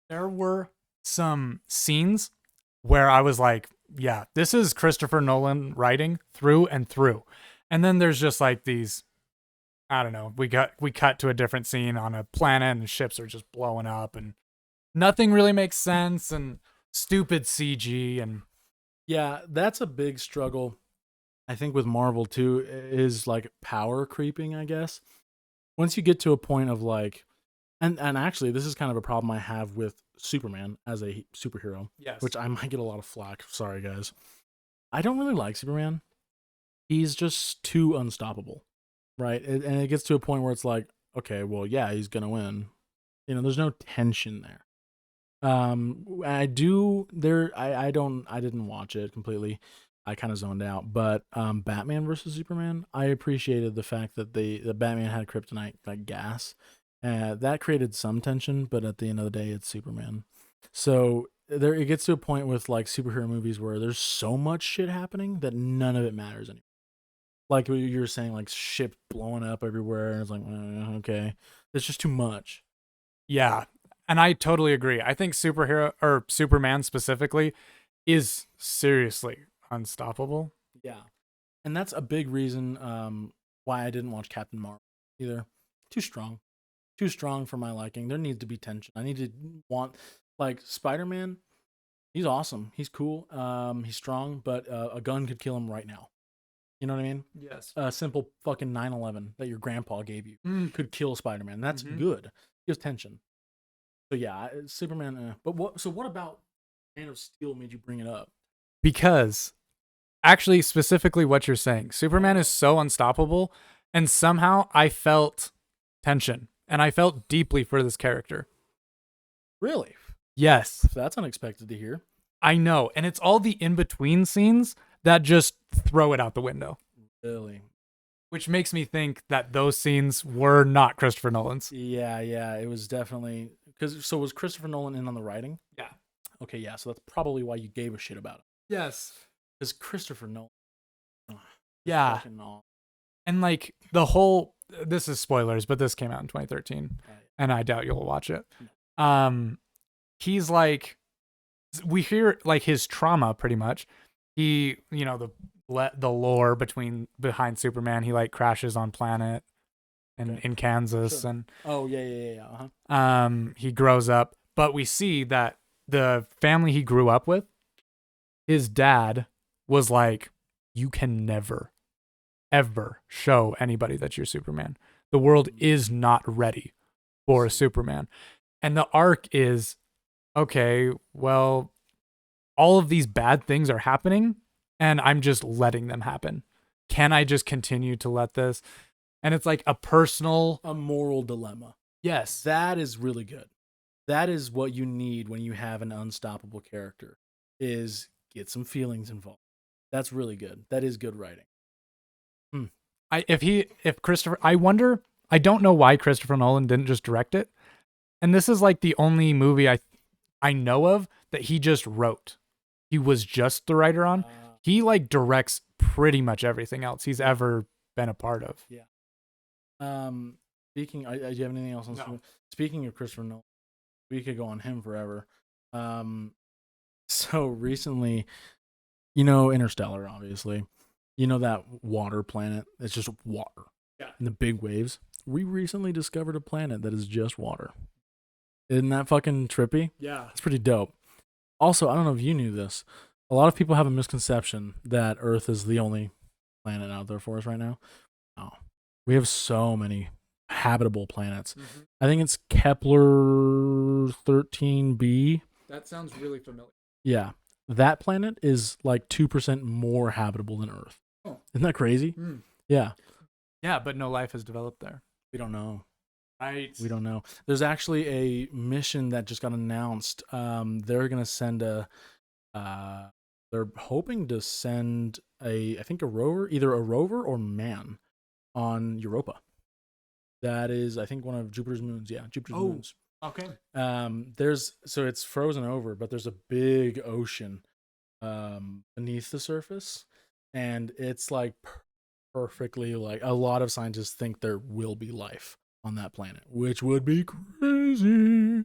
There were some scenes where I was like, yeah, this is Christopher Nolan writing through and through. And then there's just like these, I don't know, we cut to a different scene on a planet and ships are just blowing up and nothing really makes sense and stupid CG. And yeah, that's a big struggle, I think, with Marvel too, is like power creeping, I guess. Once you get to a point of like, and actually this is kind of a problem I have with Superman as a superhero. Yes. Which I might get a lot of flack. Sorry, guys. I don't really like Superman. He's just too unstoppable, right? And it gets to a point where it's like, okay, well, yeah, he's gonna win. There's no tension there. I didn't watch it completely. I kind of zoned out. But Batman versus Superman, I appreciated the fact that the Batman had kryptonite like gas. That created some tension, but at the end of the day, it's Superman. So it gets to a point with like superhero movies where there's so much shit happening that none of it matters anymore. Like what you were saying, like ship blowing up everywhere, and it's like, okay, it's just too much. Yeah, and I totally agree. I think Superman specifically is seriously unstoppable. Yeah, and that's a big reason why I didn't watch Captain Marvel either. Too strong for my liking. There needs to be tension. I need to want, like, Spider-Man. He's awesome. He's cool. He's strong, but a gun could kill him right now. You know what I mean? Yes. A simple fucking 9/11 that your grandpa gave you could kill Spider-Man. That's good. Gives tension. So yeah, Superman. But what about Man of Steel made you bring it up? Because actually, specifically what you're saying, Superman is so unstoppable, and somehow I felt tension, and I felt deeply for this character. Really? Yes. That's unexpected to hear. I know, and it's all the in-between scenes that just throw it out the window. Really? Which makes me think that those scenes were not Christopher Nolan's. Yeah, it was definitely, so was Christopher Nolan in on the writing? Yeah. Okay, yeah, so that's probably why you gave a shit about it. Yes. Because Christopher Nolan. Yeah. Fucking awesome. And like the whole, this is spoilers, but this came out in 2013, and I doubt you'll watch it. He's like, we hear like his trauma pretty much. He, the lore behind Superman. He like crashes on planet in Kansas, Sure. and Oh yeah. Uh-huh. he grows up. But we see that the family he grew up with, his dad was like, you can never, ever show anybody that you're Superman. The world is not ready for a Superman. And the arc is, okay, well, all of these bad things are happening and I'm just letting them happen. Can I just continue to let this? And it's like a moral dilemma. Yes. That is really good. That is what you need when you have an unstoppable character, is get some feelings involved. That's really good. That is good writing. I wonder, I don't know why Christopher Nolan didn't just direct it. And this is like the only movie I know of that he just wrote. He was just the writer on. He like directs pretty much everything else he's ever been a part of. Yeah. Do you have anything else on? No. Speaking of Christopher Nolan, we could go on him forever. So recently, Interstellar, obviously, that water planet. It's just water. Yeah. And the big waves. We recently discovered a planet that is just water. Isn't that fucking trippy? Yeah. It's pretty dope. Also, I don't know if you knew this. A lot of people have a misconception that Earth is the only planet out there for us right now. No. We have so many habitable planets. Mm-hmm. I think it's Kepler 13b. That sounds really familiar. Yeah. That planet is like 2% more habitable than Earth. Oh. Isn't that crazy? Mm. Yeah. Yeah, but no life has developed there. We don't know. Right. We don't know. There's actually a mission that just got announced. They're going to send they're hoping to send I think a rover, either a rover or man, on Europa. That is, I think, one of Jupiter's moons. Yeah, Jupiter's moons. Okay. So it's frozen over, but there's a big ocean beneath the surface, and it's like perfectly, like, a lot of scientists think there will be life on that planet, which would be crazy.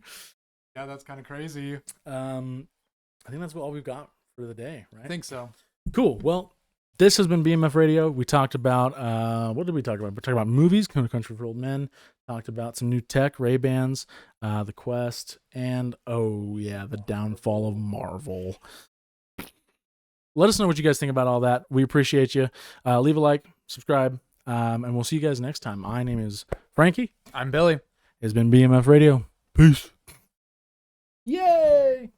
Yeah, that's kind of crazy. I think that's all we've got for the day, right? I think so. Cool. Well, this has been BMF Radio. We talked about, what did we talk about? We talked about movies, Country for Old Men. Talked about some new tech, Ray-Bans, the Quest, and, the downfall of Marvel. Let us know what you guys think about all that. We appreciate you. Leave a like, subscribe, and we'll see you guys next time. My name is Frankie. I'm Billy. It's been BMF Radio. Peace. Yay!